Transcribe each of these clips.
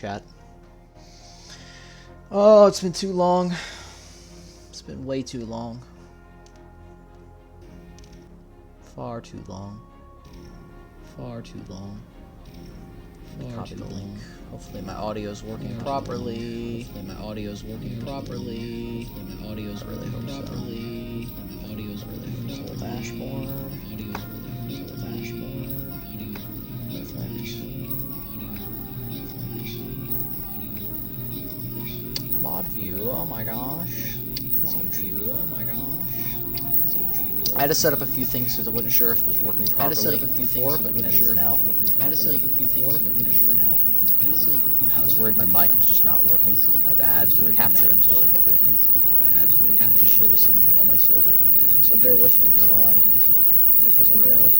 Chat. Oh, it's been too long. It's been way too long. Far too long. Far too long. Copy the link. Hopefully my audio's working properly. Hopefully my audio's working properly. Hopefully my audio's really properly. My audio's really full dashboard. Audio's really full dashboard. Mod view, oh my gosh. Mod view, oh my gosh. I had to set up a few things because I wasn't sure if it was working properly. I had to set up a few before, but it is now. I had to set up a few things, but it is now. I was worried my mic was just not working. I had to add to capture into like everything. I had to add to capture share this in all my servers and everything. So bear with me here while I get the word out.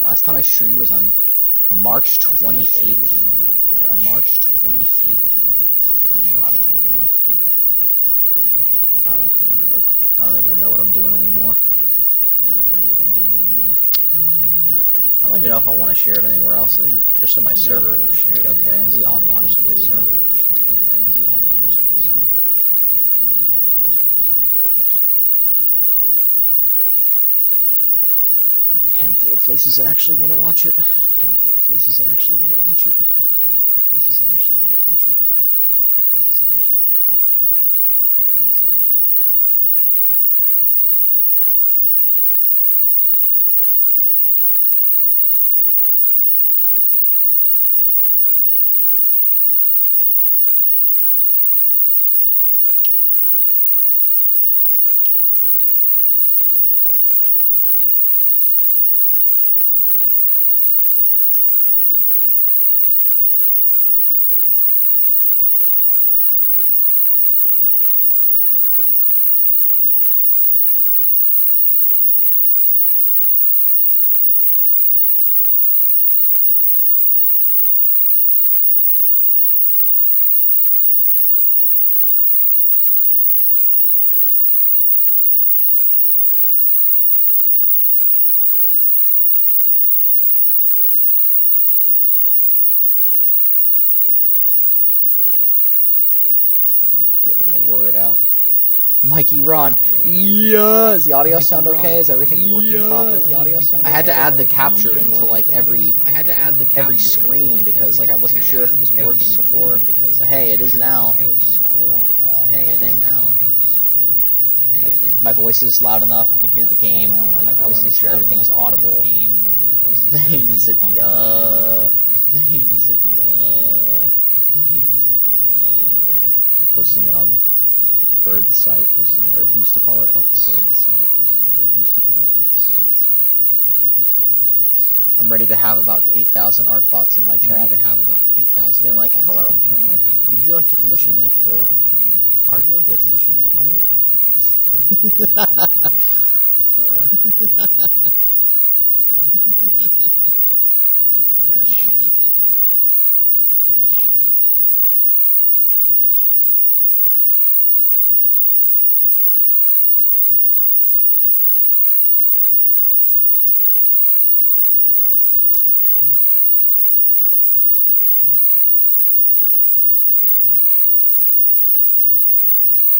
Last time I streamed was on March 28th. Oh my gosh. March 28th. Oh my gosh. I don't even remember. I don't even know what I'm doing anymore. I don't even know if I want to share it anywhere else. I think just on my server should be okay. Maybe online too. Maybe online too. A handful of places I actually want to watch it. Handful of places I actually want to watch it. Handful of places I actually want to watch it. Handful of places I actually want to watch it. Handful of places I actually want to watch it. Getting the word out. Mikey, Ron. Yeah. Is the audio sound okay? Is everything working properly? I had to add the capture into like every screen because like I wasn't sure if it was working before. But hey, it is now. I think. Like my voice is loud enough. You can hear the game. Like I want to make sure everything's audible. He just said yeah. He just said yeah. I'm posting it on Bird site. I refuse to call it X. Bird site. I refuse to call it X. Bird site. I refuse to call it X. I'm ready to have about 8,000 art bots in my chat. Ready to have about 8,000. Being like, hello, would you like to commission me for art with money? Art with oh my gosh.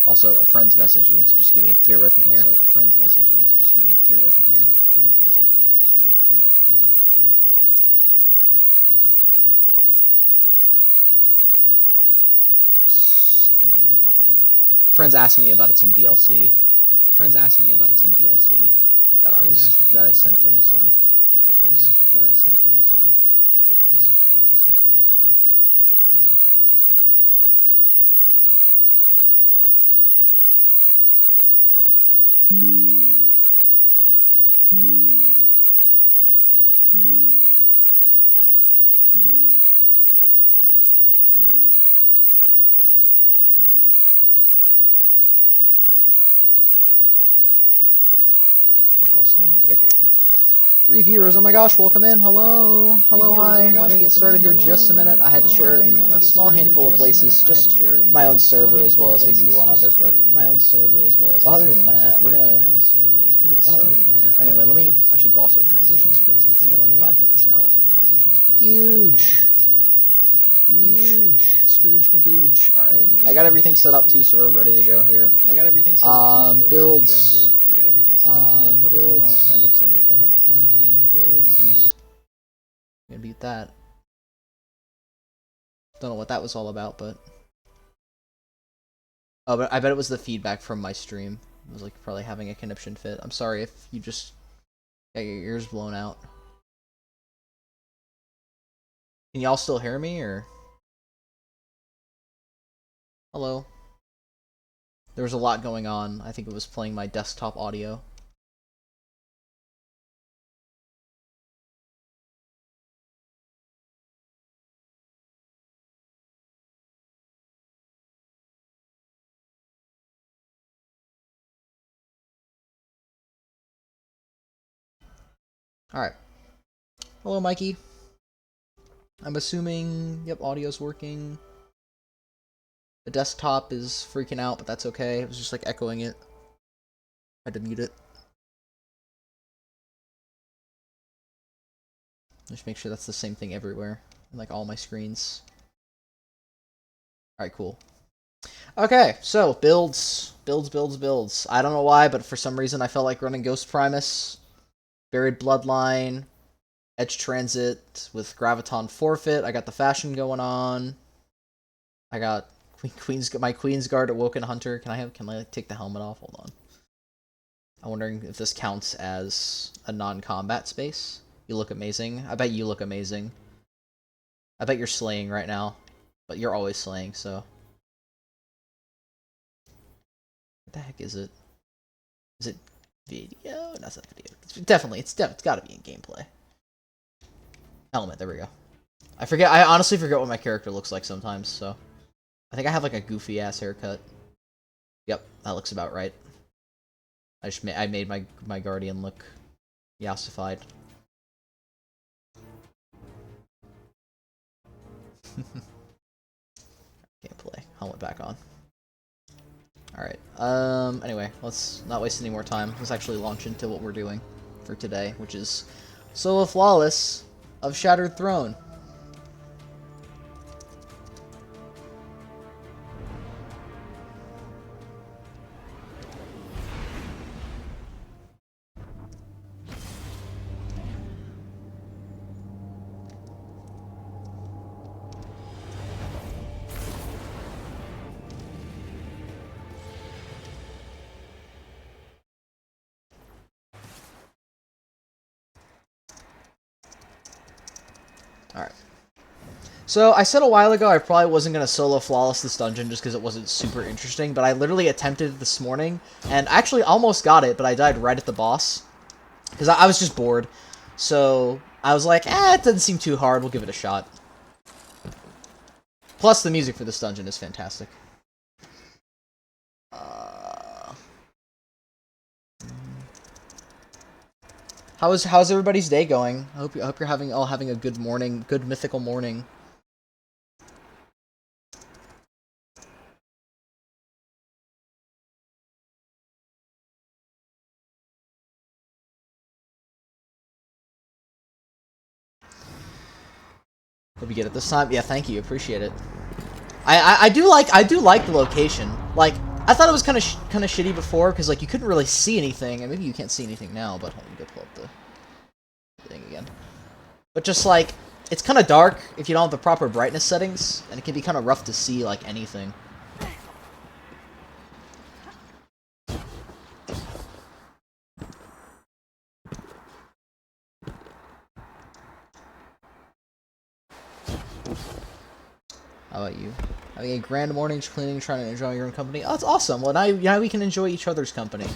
Also, a friend's message you just give me beer with me here. Also, a friend's message you just give me beer with me here. Also, a friend's message you just give me beer with me here. Also, a friend's message you just give me beer with me here. Steam. Friends asking me about some DLC. Friends asking me about some DLC that I sent him. So that I sent him. So that I sent him. So. fall soon. Okay, cool. 3 viewers. Oh my gosh, welcome in. Hello. Hello, hi. We're gonna get started here in just a minute. I had to share it in a small handful of places. Just my own server as well as maybe one other, but other than that, we're gonna get started. Anyway, I should also transition screens. It's been like 5 minutes now. Huge. Scrooge McGooge. Alright. I got everything set up too, so we're ready to go here. Builds. What is going on with my mixer? What the heck? Jeez. I'm gonna beat that. Don't know what that was all about, but... Oh, but I bet it was the feedback from my stream. It was like probably having a conniption fit. I'm sorry if you just got your ears blown out. Can y'all still hear me, or...? Hello. There was a lot going on. I think it was playing my desktop audio. Alright. Hello, Mikey. I'm assuming, yep, audio's working. The desktop is freaking out, but that's okay. It was just like echoing it. I had to mute it. Just make sure that's the same thing everywhere. Like all my screens. Alright, cool. Okay, so builds. I don't know why, but for some reason I felt like running Ghost Primus, Buried Bloodline, Edge Transit with Graviton Forfeit. I got the fashion going on. I got my Queen's Guard at Woken Hunter. Can I take the helmet off? Hold on. I'm wondering if this counts as a non-combat space. You look amazing. I bet you look amazing. I bet you're slaying right now. But you're always slaying, so. What the heck is it? Is it video? No, it's not video. It's gotta be in gameplay. Helmet, there we go. I honestly forget what my character looks like sometimes, so. I think I have like a goofy ass haircut. Yep, that looks about right. I made my guardian look yassified. Gameplay. Helmet back on. Alright. Anyway, let's not waste any more time. Let's actually launch into what we're doing for today, which is Solo Flawless of Shattered Throne. Alright. So, I said a while ago I probably wasn't going to solo flawless this dungeon just because it wasn't super interesting, but I literally attempted it this morning, and actually almost got it, but I died right at the boss. Because I was just bored. So, I was like, it doesn't seem too hard, we'll give it a shot. Plus, the music for this dungeon is fantastic. How's everybody's day going? I hope you're all having a good morning, good mythical morning. Hope you get it this time. Yeah, thank you, appreciate it. I do like the location. Like, I thought it was kind of shitty before because like you couldn't really see anything, and maybe you can't see anything now. But hold on, go pull up the thing again. But just like it's kind of dark if you don't have the proper brightness settings, and it can be kind of rough to see like anything. How about you? Having a grand morning, cleaning, trying to enjoy your own company. Oh, that's awesome. Well, now we can enjoy each other's company.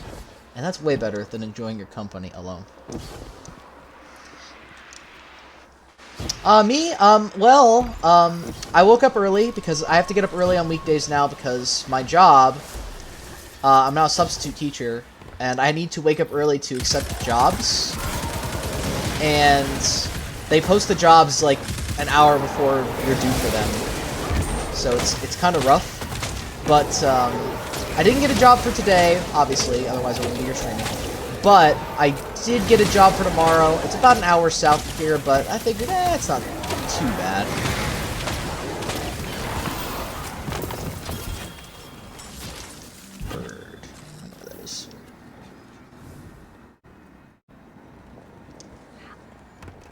And that's way better than enjoying your company alone. I woke up early because I have to get up early on weekdays now because my job, I'm now a substitute teacher, and I need to wake up early to accept jobs. And they post the jobs like an hour before you're due for them, so it's kind of rough. But I didn't get a job for today, obviously, otherwise I wouldn't be here streaming. But I did get a job for tomorrow. It's about an hour south of here, but I figured, it's not too bad. Bird. I know what that is.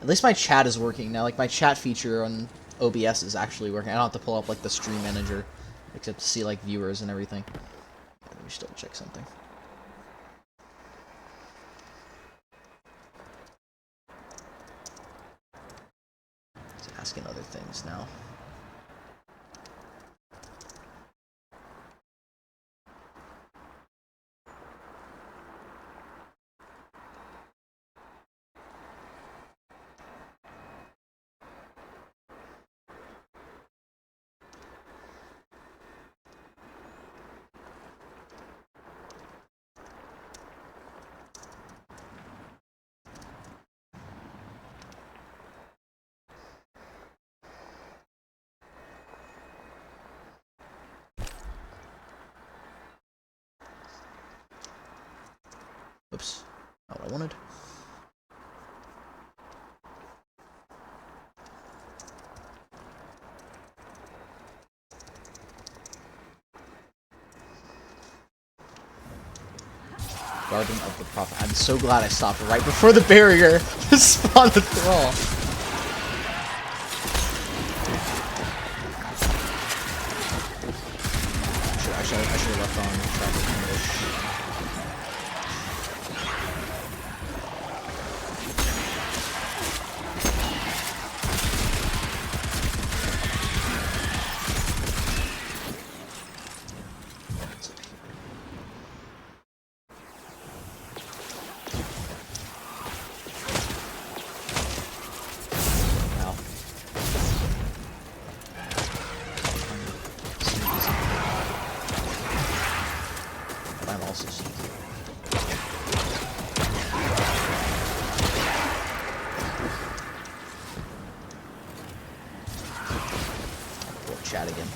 At least my chat is working now. Like, my chat feature on OBS is actually working. I don't have to pull up, like, the stream manager, except to see, like, viewers and everything. Let me just double check something. It's asking other things now. Oops, not what I wanted. Garden of the Prophet. I'm so glad I stopped right before the barrier to spawn the thrall. I should have left on traffic English. Chat again.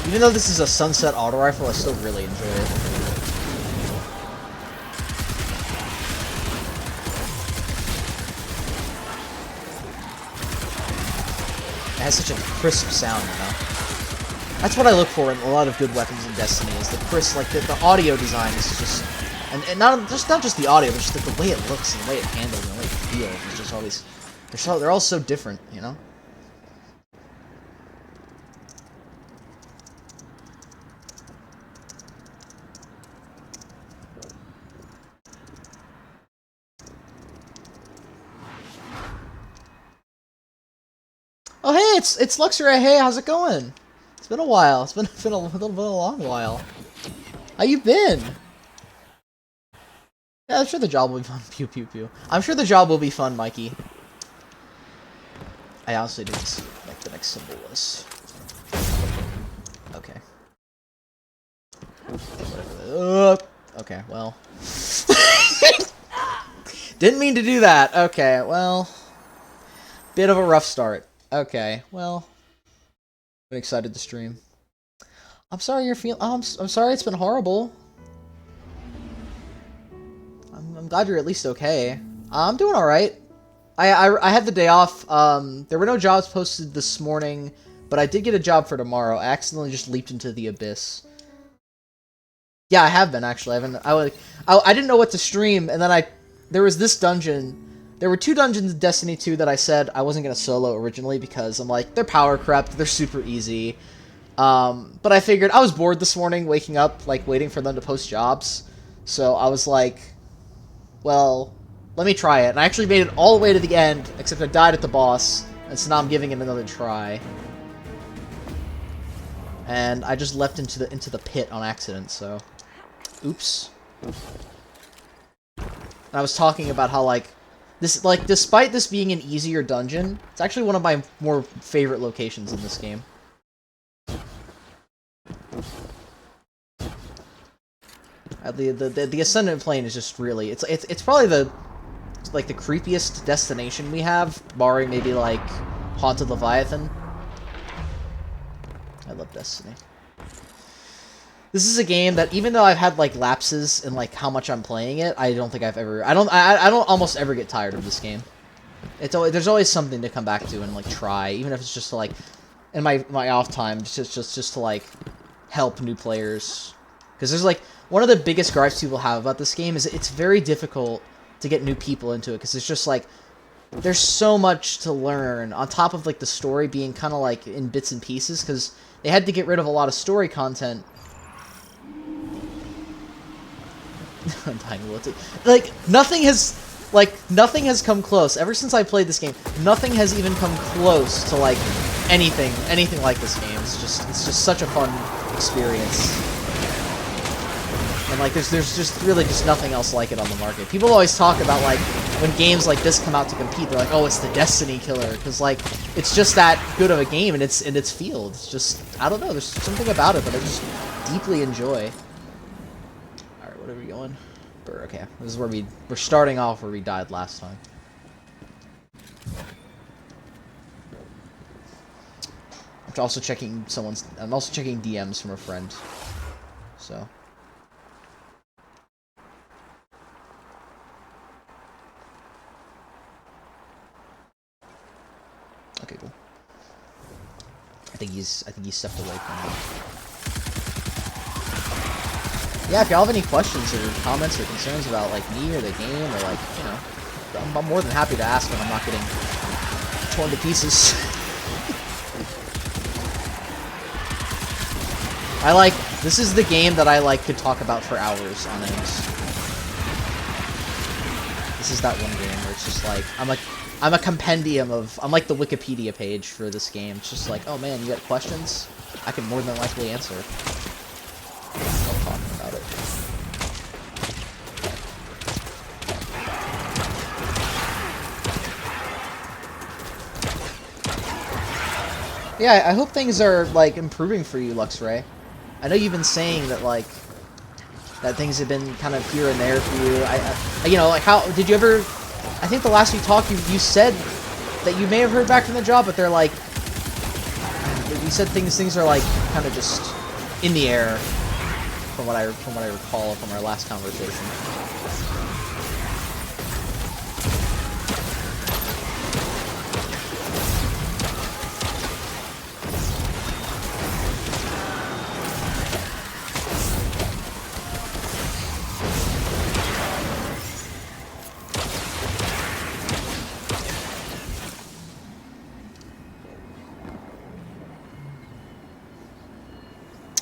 Even though this is a sunset auto rifle, I still really enjoy it. It has such a crisp sound, you know? That's what I look for in a lot of good weapons in Destiny, is the crisp, like, the audio design is just... And not just the audio, but just like, the way it looks, and the way it handles, and the way it feels, is just always... They're all so different, you know? Oh hey, it's Luxray. Hey, how's it going? It's been a while. It's been a long while. How you been? Yeah, I'm sure the job will be fun. Pew pew pew. I'm sure the job will be fun, Mikey. I honestly didn't see what the next symbol was. Okay. Okay, well. Didn't mean to do that. Okay, well. Bit of a rough start. Okay, well. I'm excited to stream. I'm sorry you're feeling. I'm sorry it's been horrible. I'm glad you're at least okay. I'm doing all right. I had the day off. There were no jobs posted this morning, but I did get a job for tomorrow. I accidentally just leaped into the abyss. Yeah, I have been actually. I didn't know what to stream, and then there was this dungeon. There were 2 dungeons in Destiny 2 that I said I wasn't gonna solo originally because I'm like, they're power crept, they're super easy. But I figured I was bored this morning, waking up, like waiting for them to post jobs. So I was like, well, let me try it. And I actually made it all the way to the end, except I died at the boss, and so now I'm giving it another try. And I just leapt into the pit on accident, so oops. And I was talking about how, like, this, like, despite this being an easier dungeon, it's actually one of my more favorite locations in this game. The Ascendant Plane is just really, it's probably the, like, the creepiest destination we have, barring maybe, like, Haunted Leviathan. I love Destiny. This is a game that, even though I've had, like, lapses in, like, how much I'm playing it, I don't think I've ever... I don't almost ever get tired of this game. It's always, there's always something to come back to and, like, try, even if it's just to, like, in my off time, just to, like, help new players. Because there's, like, one of the biggest gripes people have about this game is it's very difficult to get new people into it, because it's just, like, there's so much to learn, on top of, like, the story being kind of, like, in bits and pieces, because they had to get rid of a lot of story content. Like, nothing has come close. Ever since I played this game, nothing has even come close to, like, anything like this game. It's just such a fun experience. And, like, there's just really just nothing else like it on the market. People always talk about, like, when games like this come out to compete, they're like, oh, it's the Destiny killer, because, like, it's just that good of a game in its field. It's just, I don't know, there's something about it that I just deeply enjoy. Alright, what are we going? Okay, this is where we're starting off where we died last time. I'm also checking DMs from a friend. So. Okay, cool. I think he's stepped away from me. Yeah, if y'all have any questions or comments or concerns about, like, me or the game, or, like, you know, I'm more than happy to ask when I'm not getting torn to pieces. This is the game that I, like, could talk about for hours on end. This is that one game where it's just, like, I'm a compendium of, I'm like the Wikipedia page for this game. It's just like, oh man, you got questions? I can more than likely answer. I'm talking about it. Yeah, I hope things are, like, improving for you, Luxray. I know you've been saying that, like, that things have been kind of here and there for you. You know, like, how, did you ever, I think the last we talked, you said that you may have heard back from the job, but they're, like, you said things are, like, kind of just in the air, from what I recall from our last conversation.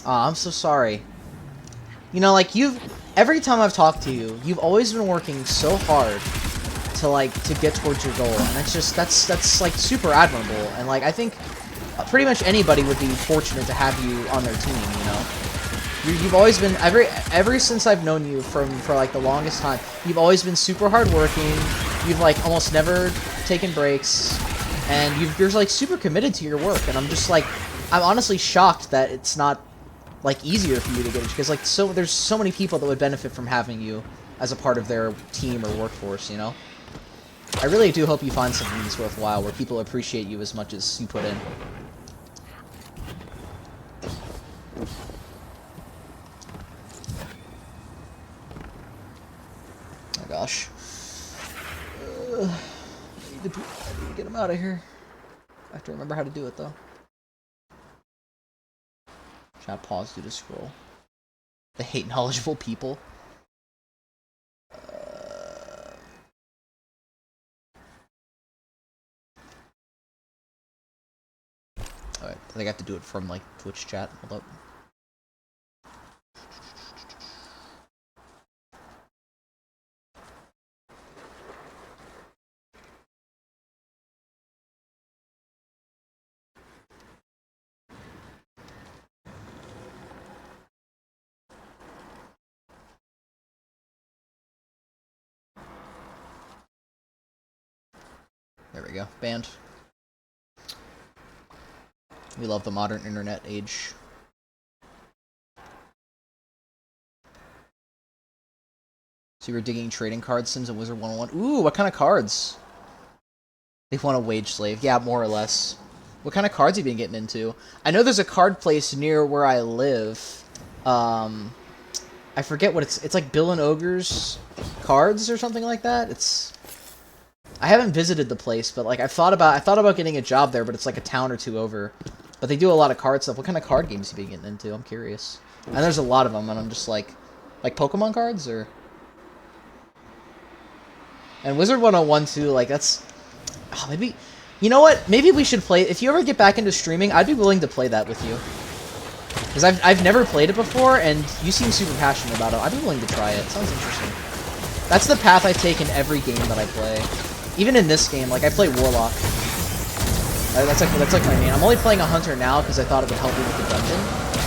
Aw, I'm so sorry. You know, like, every time I've talked to you, you've always been working so hard to, like, to get towards your goal, and it's just, that's, like, super admirable, and, like, I think pretty much anybody would be fortunate to have you on their team, you know? You've always been, ever since I've known you for, like, the longest time, you've always been super hardworking, you've, like, almost never taken breaks, and you're, like, super committed to your work, and I'm just, like, I'm honestly shocked that it's not, like, easier for you to get it, because, like, there's so many people that would benefit from having you as a part of their team or workforce, you know? I really do hope you find something that's worthwhile, where people appreciate you as much as you put in. Oh my gosh. I need to get him out of here. I have to remember how to do it, though. Try to pause due to scroll. They hate knowledgeable people. Alright, I think I have to do it from, like, Twitch chat. Hold up. There we go. Banned. We love the modern internet age. So you were digging trading card sims in Wizard 101. Ooh, what kind of cards? They want a wage slave. Yeah, more or less. What kind of cards have you been getting into? I know there's a card place near where I live. I forget what it's like Bill and Ogre's cards or something like that. I haven't visited the place, but like I thought about getting a job there, but it's like a town or two over. But they do a lot of card stuff. What kind of card games have you been getting into? I'm curious. And there's a lot of them, and I'm just like Pokemon cards or. And Wizard 101 too, like that's maybe you know what? Maybe we should play if you ever get back into streaming, I'd be willing to play that with you. Because I've never played it before, and you seem super passionate about it. I'd be willing to try it. It sounds interesting. That's the path I take in every game that I play. Even in this game, like I play Warlock. That's like my main. I'm only playing a Hunter now because I thought it would help me with the dungeon.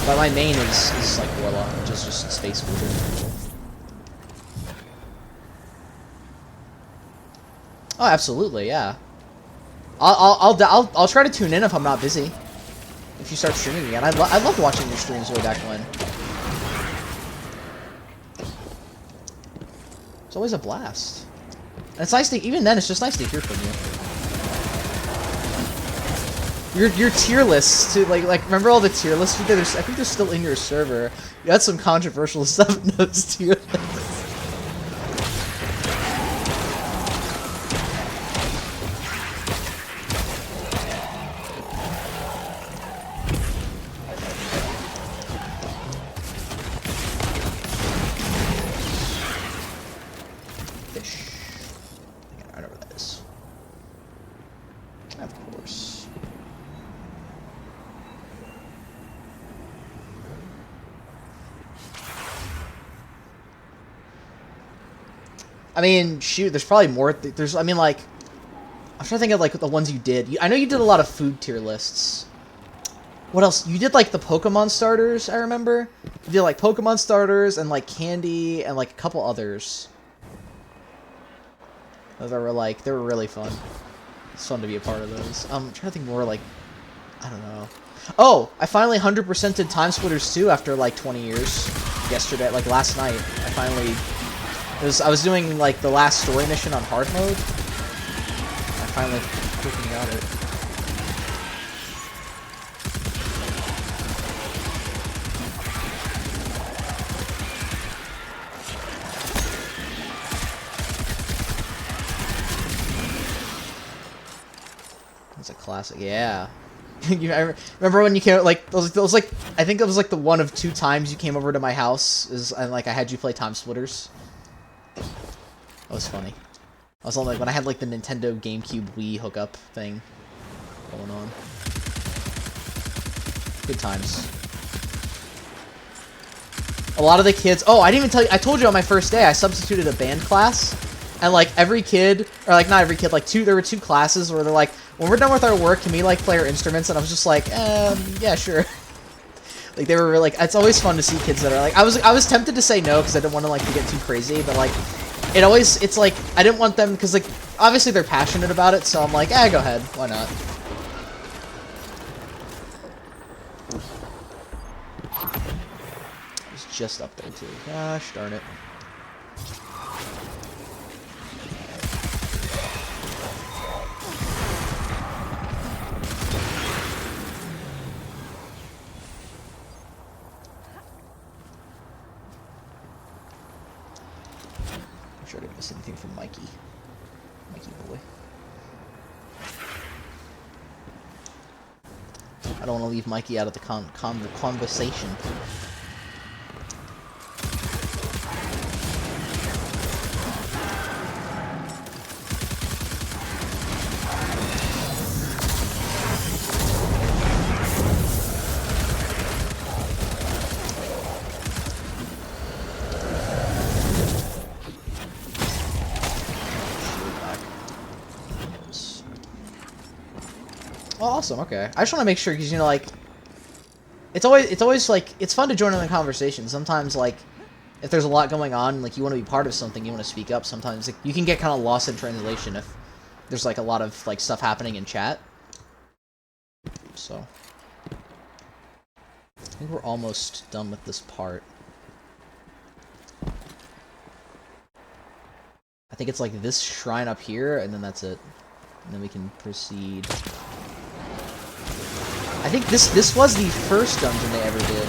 But my main is like Warlock, which is just Space Wizard. Oh, absolutely, yeah. I'll try to tune in if I'm not busy. If you start streaming again, I loved watching your streams way back when. It's always a blast. And it's nice to even then. It's just nice to hear from you. Your tier lists too, like remember all the tier lists? I think they're still in your server. You had some controversial stuff in those tier lists. I mean, shoot, there's probably more. I mean, like, I'm trying to think of, like, the ones you did. I know you did a lot of food tier lists. What else? You did, like, the Pokemon starters, I remember. You did, like, Pokemon starters and, like, candy and, like, a couple others. They were really fun. It's fun to be a part of those. I'm trying to think more, like, I don't know. Oh, I finally 100%ed Time Splitters 2 after, like, 20 years. Yesterday, like, last night. I finally... I was doing, like, the last story mission on hard mode. I finally freaking got it. That's a classic, yeah. I remember when you came, like, it was like, I think it was, like, the one of 2 times you came over to my house, and, like, I had you play Time Splitters. That was funny. I was on, like, when I had, like, the Nintendo GameCube Wii hookup thing going on. Good times. A lot of the kids... Oh, I didn't even tell you... I told you on my first day I substituted a band class. And, like, every kid... Or, like, not every kid. Like, there were 2 classes where they're like, when we're done with our work, can we, like, play our instruments? And I was just like, yeah, sure. Like, they were like... It's always fun to see kids that are like... I was tempted to say no because I didn't want to, like, to get too crazy. But, like... It's like, I didn't want them, because, like, obviously they're passionate about it, so I'm like, go ahead, why not? I was just up there, too. Gosh darn it. I'm sure I didn't miss anything from Mikey. Mikey boy. I don't want to leave Mikey out of the conversation. Oh, awesome. Okay. I just want to make sure because, you know, like, it's always like, it's fun to join in the conversation. Sometimes, like, if there's a lot going on, like, you want to be part of something, you want to speak up. Sometimes, like, you can get kind of lost in translation there's like a lot of like stuff happening in chat. So I think we're almost done with this part. I think it's like this shrine up here, and then that's it. And then we can proceed. I think this was the first dungeon they ever did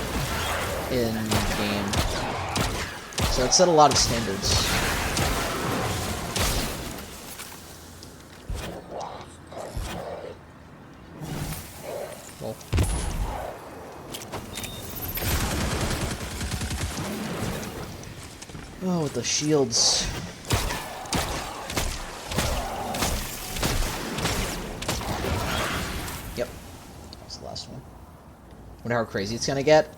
in the game. So it set a lot of standards. Well. Oh, with the shields. Yep. That's the last one. Wonder how crazy it's gonna get.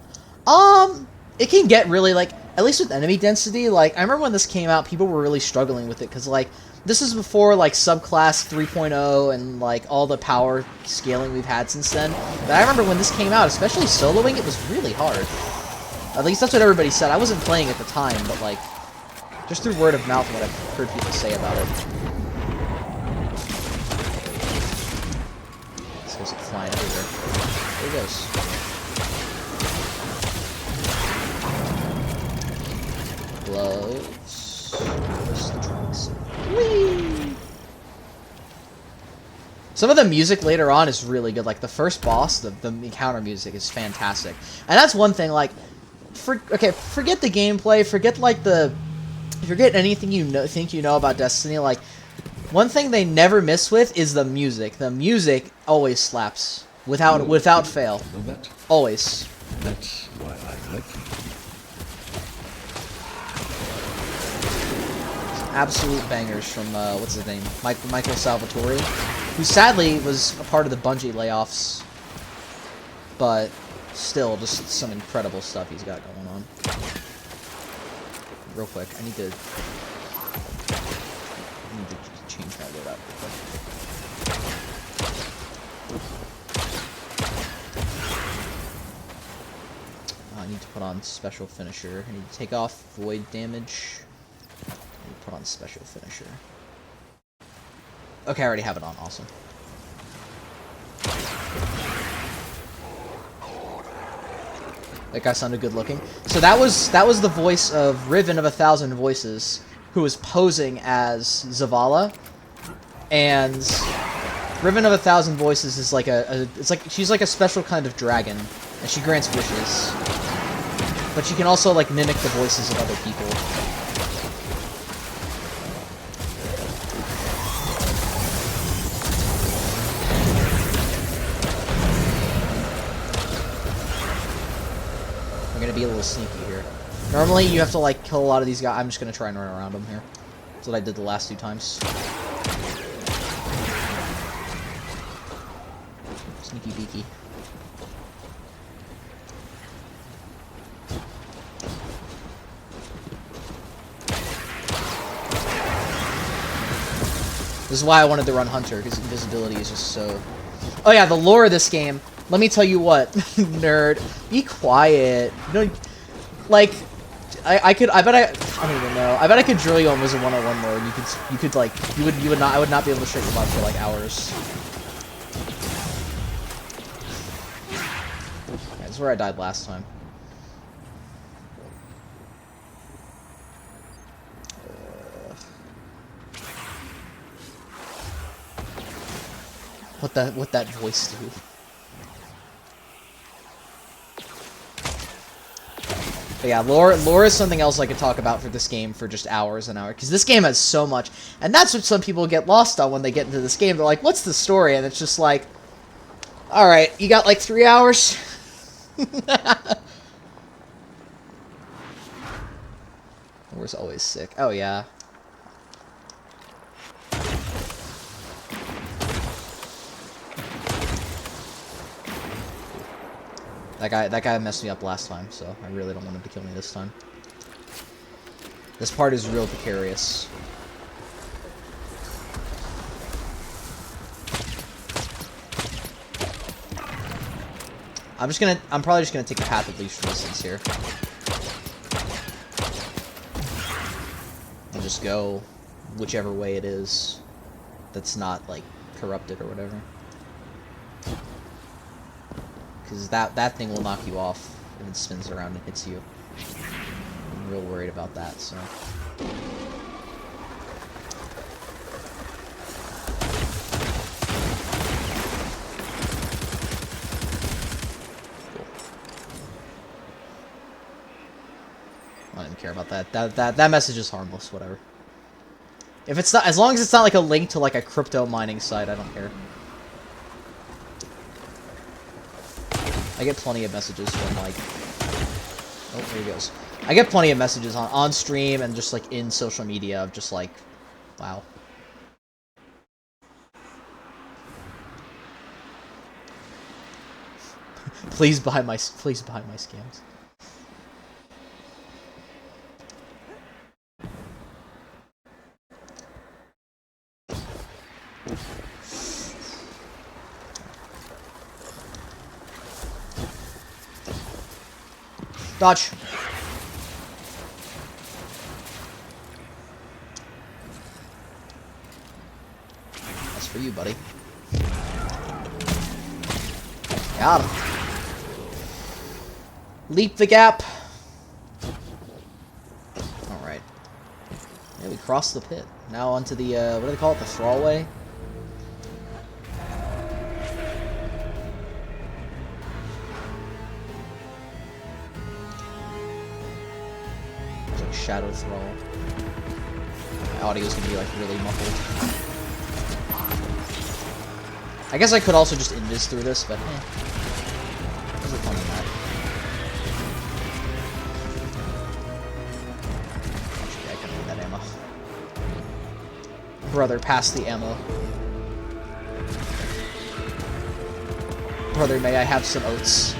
It can get really, like, at least with enemy density, like, I remember when this came out, people were really struggling with it, because, like, this is before, like, Subclass 3.0 and, like, all the power scaling we've had since then. But I remember when this came out, especially soloing, it was really hard. At least that's what everybody said. I wasn't playing at the time, but, like, just through word of mouth what I've heard people say about it. This goes flying everywhere. There he goes. Gloves. Whee! Some of the music later on is really good. Like the first boss, the encounter music is fantastic. And that's one thing. Like, forget the gameplay. Forget anything you think you know about Destiny. Like, one thing they never miss with is the music. The music always slaps without fail. Always. That's why I like you. Absolute bangers from, what's his name? Michael Salvatore, who sadly was a part of the Bungie layoffs, but still, just some incredible stuff he's got going on. Real quick, I need to change my load out real quick. I need to put on special finisher. I need to take off void damage. Put on special finisher. Okay, I already have it on. Awesome. That guy sounded good looking. So that was the voice of Riven of 1,000 Voices, who was posing as Zavala. And Riven of 1,000 Voices is like she's like a special kind of dragon, and she grants wishes. But she can also like mimic the voices of other people. Gonna be a little sneaky here. Normally you have to like kill a lot of these guys. I'm just gonna try and run around them here. That's what I did the last 2 times. Sneaky beaky. This is why I wanted to run Hunter, because invisibility is just so... Oh yeah, the lore of this game. Let me tell you what, nerd. Be quiet. No, like, I don't even know. I bet I could drill you on Wizard 101 lore, and I would not be able to straight you up for like hours. Okay, this is where I died last time. What that voice do? But yeah, lore is something else I could talk about for this game for just hours and hours. Because this game has so much. And that's what some people get lost on when they get into this game. They're like, what's the story? And it's just like, alright, you got like 3 hours? Lore's always sick. Oh yeah. That guy messed me up last time, so I really don't want him to kill me this time. This part is real precarious. I'm probably just gonna take the path of least resistance here. And just go whichever way it is. that's not, like, corrupted or whatever. Because that thing will knock you off if it spins around and hits you. I'm real worried about that, so... I don't even care about that. That message is harmless, whatever. If it's not, as long as it's not like a link to like a crypto mining site, I don't care. I get plenty of messages from like, oh, there he goes. I get plenty of messages on stream and just like in social media of just like, wow. Please buy my scams. Dodge. That's for you, buddy. Got him. Leap the gap. Alright. Yeah, we crossed the pit. Now onto the, what do they call it? The thrallway? Shadow Thrall. My audio's gonna be like really muffled. I guess I could also just invis through this, but there's a fun in that. Actually, I can need that ammo. Brother, pass the ammo. Brother, may I have some oats?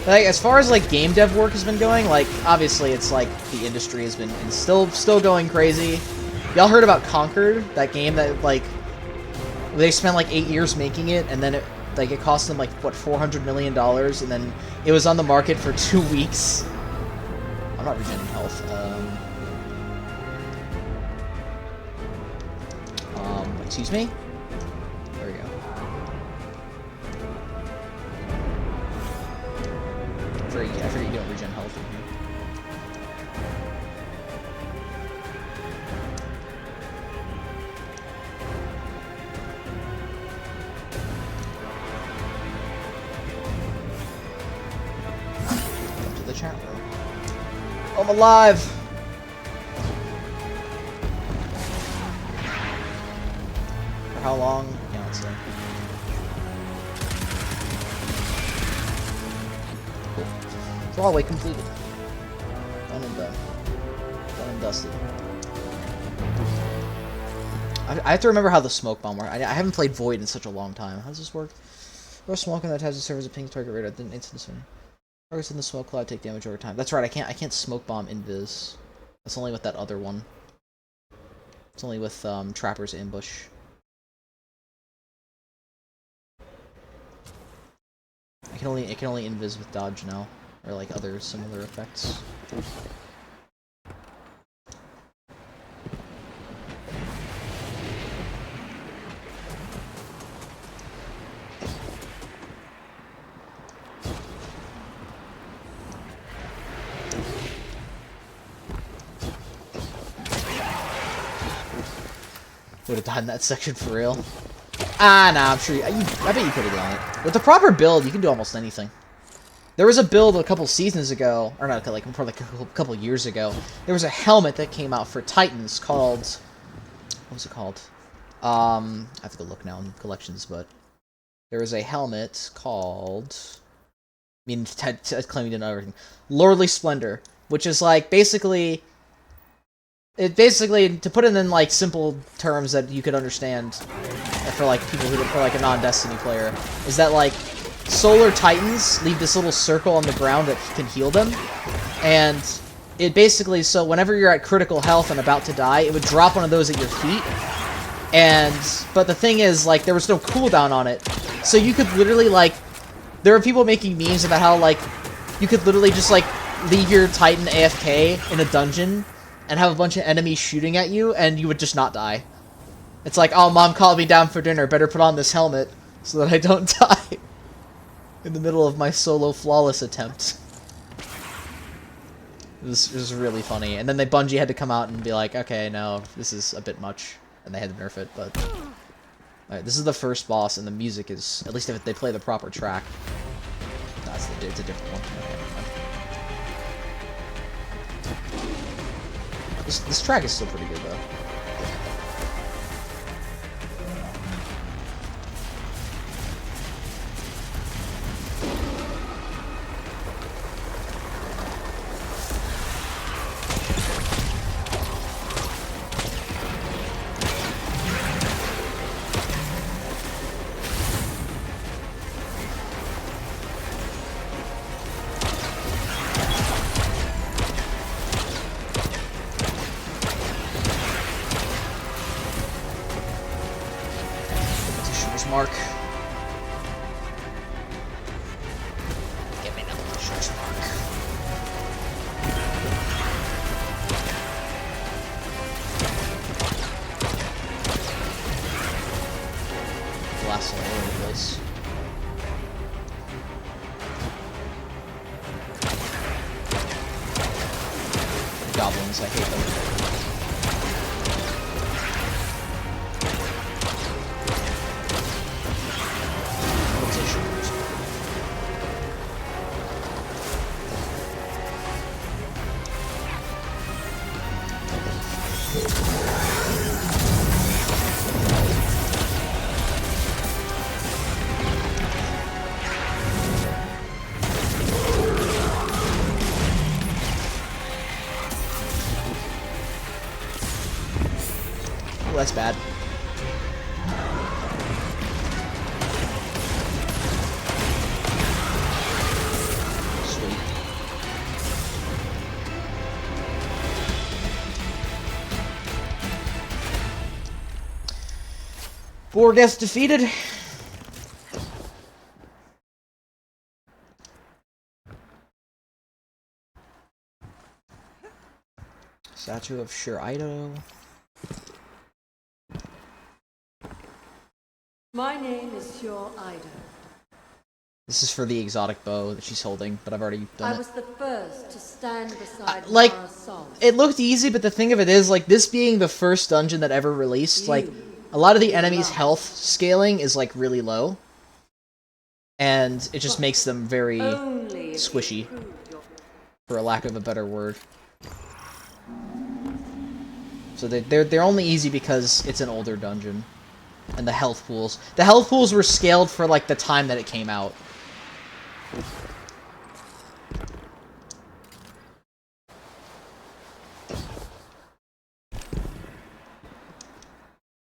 Like, as far as, like, game dev work has been going, like, obviously it's, like, the industry has been still going crazy. Y'all heard about Conquered? That game that, like, they spent, like, 8 years making it, and then it, like, it cost them, like, what, $400 million, and then it was on the market for 2 weeks. I'm not regenerating health. Excuse me? There we go. I forget you don't regen health in here. Come to the chat room. I'm alive! For how long? Yeah, let's see. Thrallway completed. Done and done. Done and dusted. I have to remember how the smoke bomb works. I haven't played Void in such a long time. How does this work? Or smoke on that has to serve as a ping target radar. Then instant. Targets in the smoke cloud take damage over time. That's right. I can't smoke bomb invis. That's only with that other one. It's only with Trapper's ambush. It can only invis with dodge now. Or like other similar effects. Would have died in that section for real. Ah, nah, I'm sure I bet you could have done it. With the proper build, you can do almost anything. There was a build a couple seasons ago, or not, like probably a couple years ago. There was a helmet that came out for Titans called, what was it called? I have to go look now in collections, but there was a helmet called, I mean, claiming to know everything, Lordly Splendor, which is like basically, to put it in like simple terms that you could understand for like people who are like a non-Destiny player, is that like Solar Titans leave this little circle on the ground that can heal them, and it basically, so whenever you're at critical health and about to die, it would drop one of those at your feet, but the thing is, like, there was no cooldown on it, so you could literally, like, there are people making memes about how, like, you could literally just, like, leave your Titan AFK in a dungeon, and have a bunch of enemies shooting at you, and you would just not die. It's like, oh, Mom called me down for dinner, better put on this helmet so that I don't die in the middle of my solo flawless attempt. It was really funny. And then Bungie had to come out and be like, okay, no, this is a bit much. And they had to nerf it, but... Alright, this is the first boss, and the music is... At least if they play the proper track. It's a different one. This track is still pretty good, though. Mark. Give me the Butcher's Mark. Glass all over the place. Goblins, I hate them. Oh, that's bad. Sweet. Boar gets defeated. Statue of Shiraido. My name is Shiraido. This is for the exotic bow that she's holding, but I've already done it. I was the first to stand beside like, Mara Sol. it looked easy, but the thing of it is, like, this being the first dungeon that ever released, like, a lot of the enemies' health scaling is, like, really low. And it just makes them very squishy, for a lack of a better word. So they're only easy because it's an older dungeon. And the health pools. The health pools were scaled for, like, the time that it came out.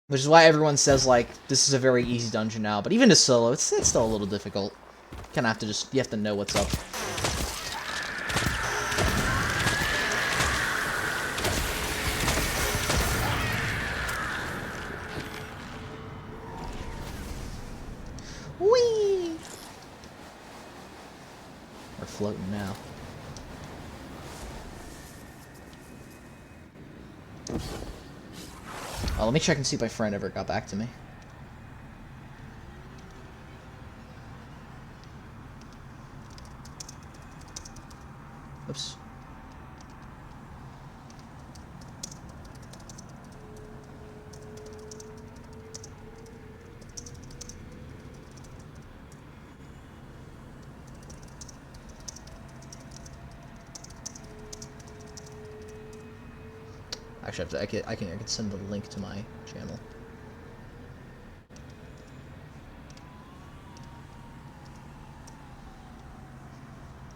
Which is why everyone says, like, this is a very easy dungeon now. But even to solo, it's still a little difficult. You have to know what's up. Whee! We're floating now. Oh, let me check and see if my friend ever got back to me. Oops. Actually, I can send the link to my channel.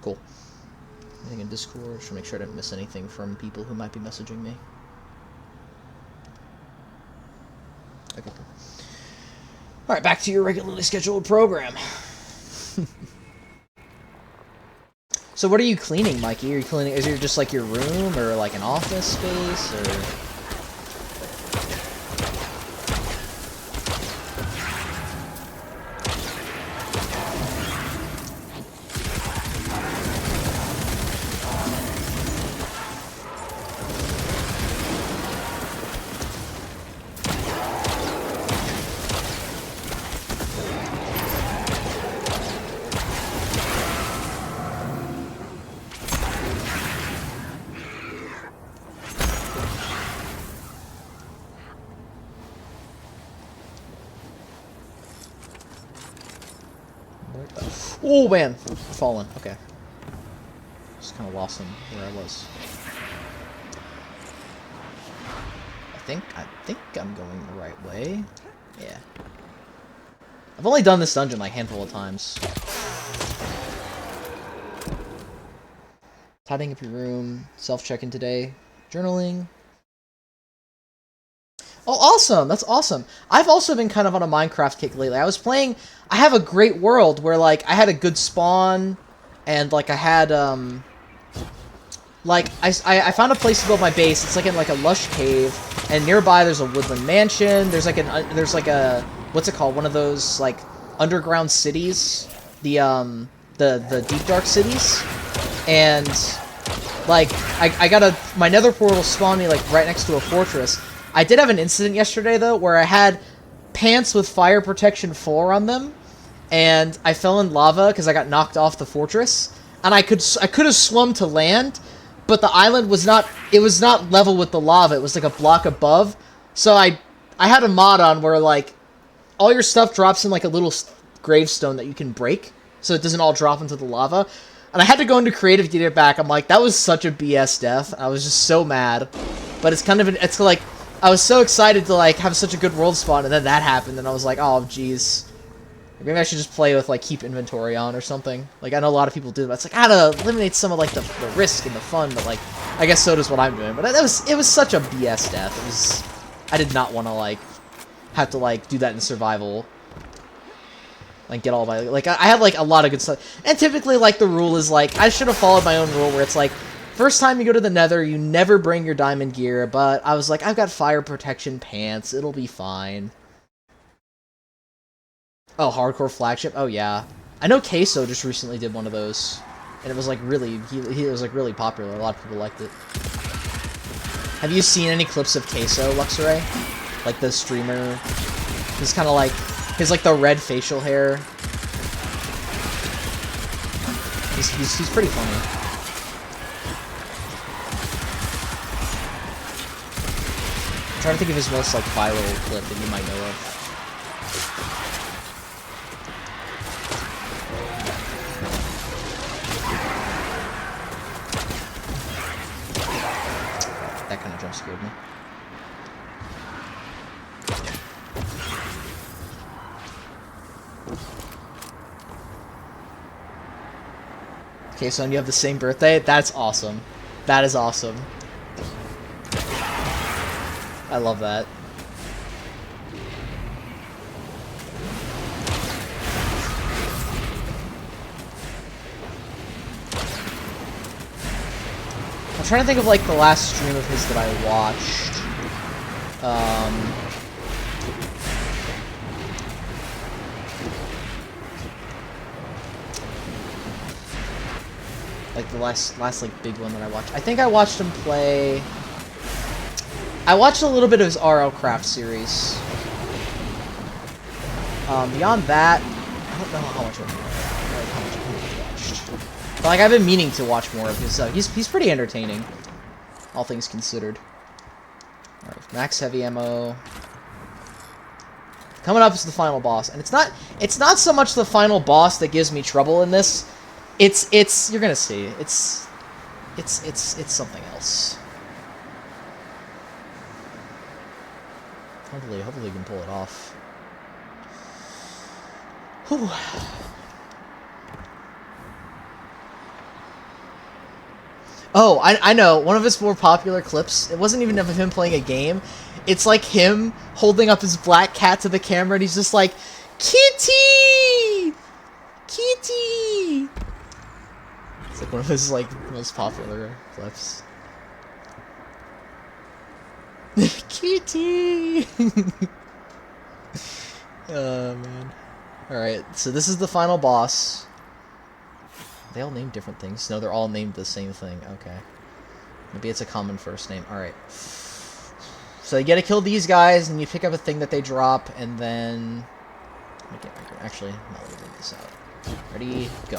Cool. Anything in Discord? Should make sure I don't miss anything from people who might be messaging me. Okay, cool. Alright, back to your regularly scheduled program. So what are you cleaning, Mikey? Are you cleaning, is it just like your room, or like an office space, or... Oh man, fallen. Okay. Just kind of lost him where I was. I think I'm going the right way. Yeah. I've only done this dungeon like a handful of times. Tidying up your room, self-checking today, journaling. Oh, awesome! That's awesome. I've also been kind of on a Minecraft kick lately. I have a great world where, like, I had a good spawn, and, like, I had, like, I found a place to build my base. It's, like, in, like, a lush cave, and nearby there's a woodland mansion. There's, like, what's it called? One of those, like, underground cities. The deep dark cities. And, like, my nether portal spawned me, like, right next to a fortress. I did have an incident yesterday, though, where I had pants with fire protection 4 on them, and I fell in lava because I got knocked off the fortress, and I could have swum to land, but the island was not level with the lava. It was, like, a block above, so I had a mod on where, like, all your stuff drops in, like, a little gravestone that you can break, so it doesn't all drop into the lava. And I had to go into creative to get it back. I'm like, that was such a BS death. I was just so mad. But it's kind of, it's like, I was so excited to, like, have such a good world spawn, and then that happened, and I was like, oh, jeez. Maybe I should just play with, like, keep inventory on or something. Like, I know a lot of people do, but it's like, I gotta eliminate some of, like, the risk and the fun, but, like, I guess so does what I'm doing. But it was such a BS death. I did not want to, like, have to, like, do that in survival. Like, get all my, like, I had, like, a lot of good stuff. And typically, like, the rule is, like, I should have followed my own rule where it's, like, first time you go to the nether, you never bring your diamond gear, but I was like, I've got fire protection pants, it'll be fine. Oh, hardcore flagship? Oh, yeah. I know Queso just recently did one of those, and it was, like, really, he was, like, really popular. A lot of people liked it. Have you seen any clips of Queso, Luxray? Like, the streamer? He's kind of, like... His, like, the red facial hair. He's pretty funny. I'm trying to think of his most, like, viral clip that you might know of. That kind of jump scared me. Okay, so you have the same birthday? That's awesome. That is awesome. I love that. I'm trying to think of, like, the last stream of his that I watched. Like, the last, like, big one that I watched. I think I watched him play... I watched a little bit of his RL Craft series. Beyond that, I don't know how much I've watched. But, like, I've been meaning to watch more of his stuff. He's pretty entertaining, all things considered. Alright, max heavy ammo. Coming up is the final boss, and it's not so much the final boss that gives me trouble in this. It's you're gonna see. It's something else. Hopefully you can pull it off. Whew. Oh, I know. One of his more popular clips, it wasn't even of him playing a game. It's like him holding up his black cat to the camera, and he's just like, Kitty! Kitty! It's like one of his, like, most popular clips. Kitty! Oh, man. Alright, so this is the final boss. They all named different things. No, they're all named the same thing. Okay. Maybe it's a common first name. Alright. So you gotta kill these guys, and you pick up a thing that they drop, and then... Actually, I'm not leaving this out. Ready, go.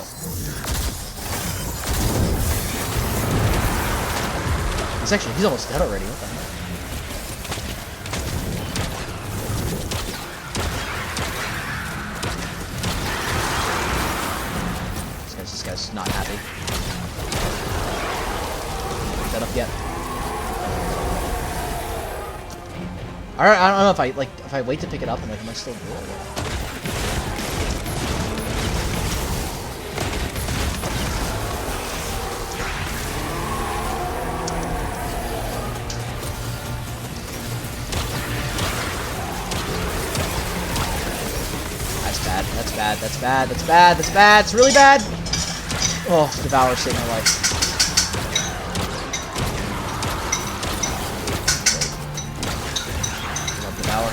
He's almost dead already. What the heck? guy's not happy. Pick that up yet. Alright, I don't know if I wait to pick it up and am I still good? That's bad, that's bad, that's bad, that's bad, it's really bad! Oh, Devour saved my life. Love Devour.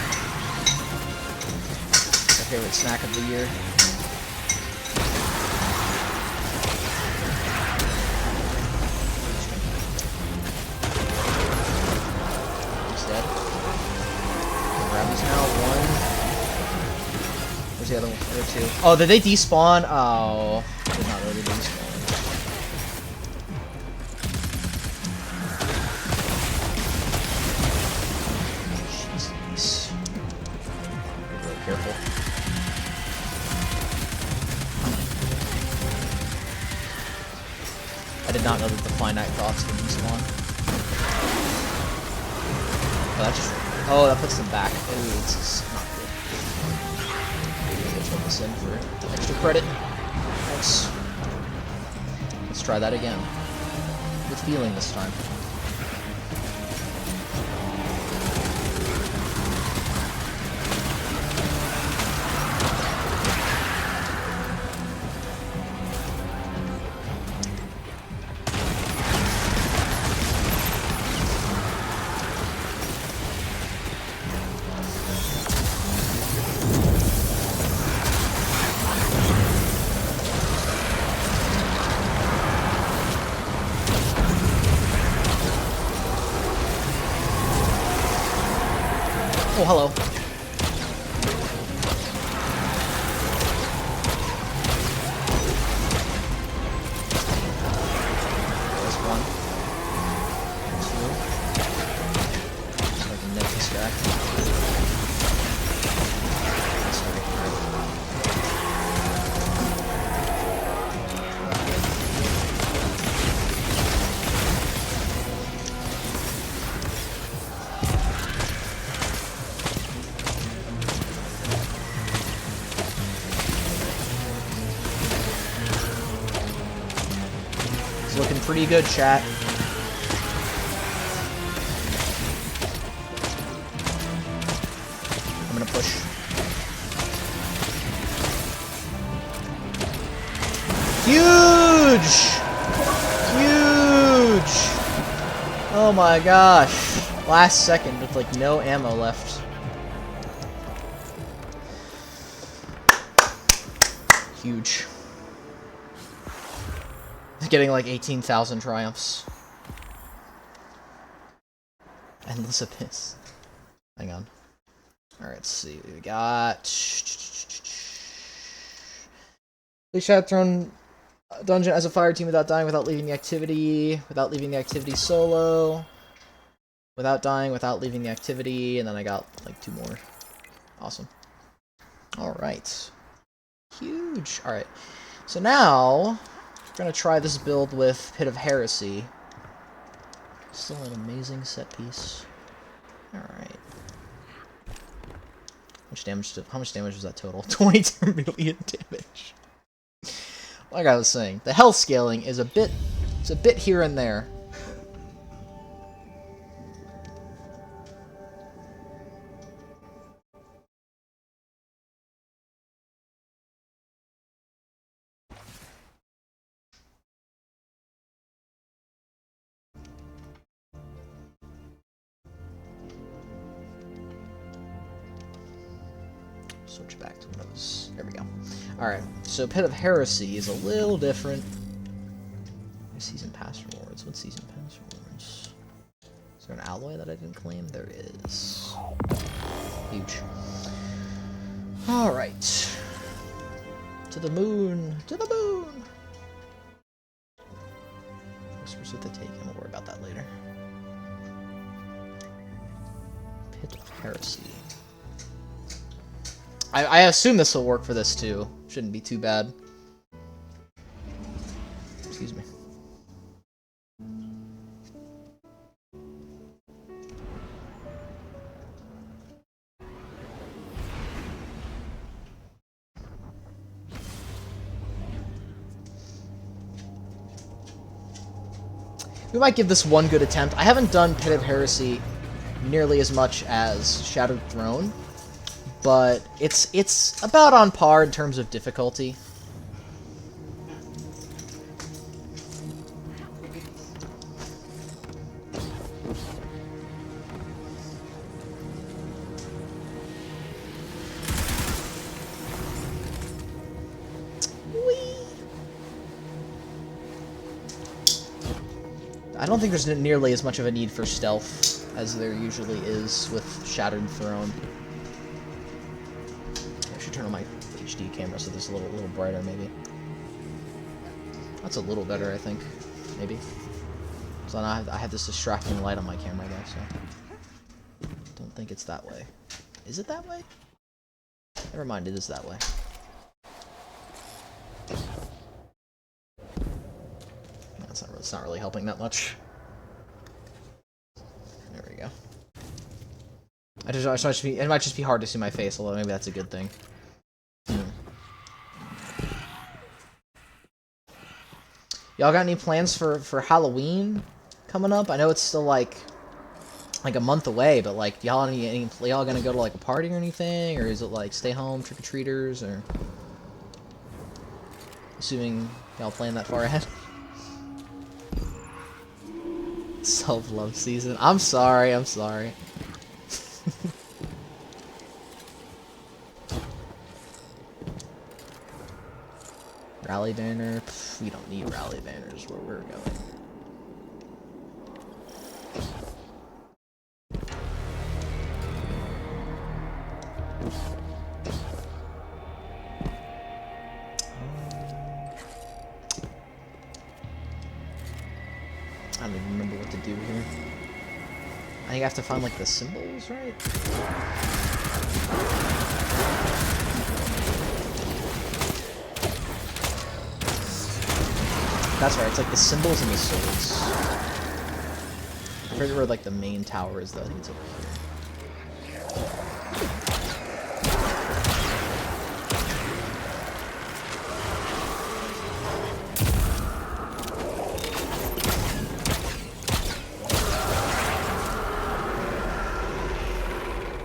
My favorite snack of the year. He's dead. Can grab these now. One. Where's the other one? There are two. Oh, did they despawn? Oh, I did not know they despawned. Jeez. Be real careful. I did not know that the finite thoughts would despawn. Oh, that just. Oh, that puts them back. Ooh, this is not good. Put this in for extra credit. Nice. Let's try that again. With feeling this time. Oh, hello. There's one. Two. So I can nip this guy. It's looking pretty good, chat. I'm gonna push. Huge! Huge! Oh my gosh. Last second with like no ammo left. Huge. Getting like 18,000 triumphs. Endless Abyss. Hang on. Alright, let's see. We got. Please shot thrown dungeon as a fire team without dying, without leaving the activity, without leaving the activity solo, without dying, without leaving the activity, and then I got like 2 more. Awesome. Alright. Huge. Alright. So now. We're gonna try this build with Pit of Heresy. Still an amazing set piece. Alright. How much damage was that total? 22 million damage. Like I was saying, the health scaling is a bit here and there. Switch back to Windows. There we go. Alright, so Pit of Heresy is a little different. Season Pass rewards. What Season Pass rewards? Is there an alloy that I didn't claim? There is. Huge. Alright. To the moon! To the moon! Whispers with the Taken. We'll worry about that later. Pit of Heresy. I assume this will work for this too. Shouldn't be too bad. Excuse me. We might give this one good attempt. I haven't done Pit of Heresy nearly as much as Shattered Throne, but it's about on par in terms of difficulty. I don't think there's nearly as much of a need for stealth as there usually is with Shattered Throne. I should turn on my HD camera so this is a little brighter, maybe. That's a little better, I think. Maybe. So now I have this distracting light on my camera, though, so... don't think it's that way. Is it that way? Never mind, it is that way. It's not really helping that much. There we go. It might just be hard to see my face, although maybe that's a good thing. Y'all got any plans for Halloween coming up? I know it's still like a month away, but like y'all gonna go to like a party or anything, or is it like stay home trick-or-treaters, or assuming y'all plan that far ahead? Self-love season. I'm sorry. Rally banner. Pff, we don't need rally banners where we're going. I don't even remember what to do here. I think I have to find, like, the symbols, right? That's right, it's like the symbols and the swords. I forget where, like, the main tower is, though. I think it's over here.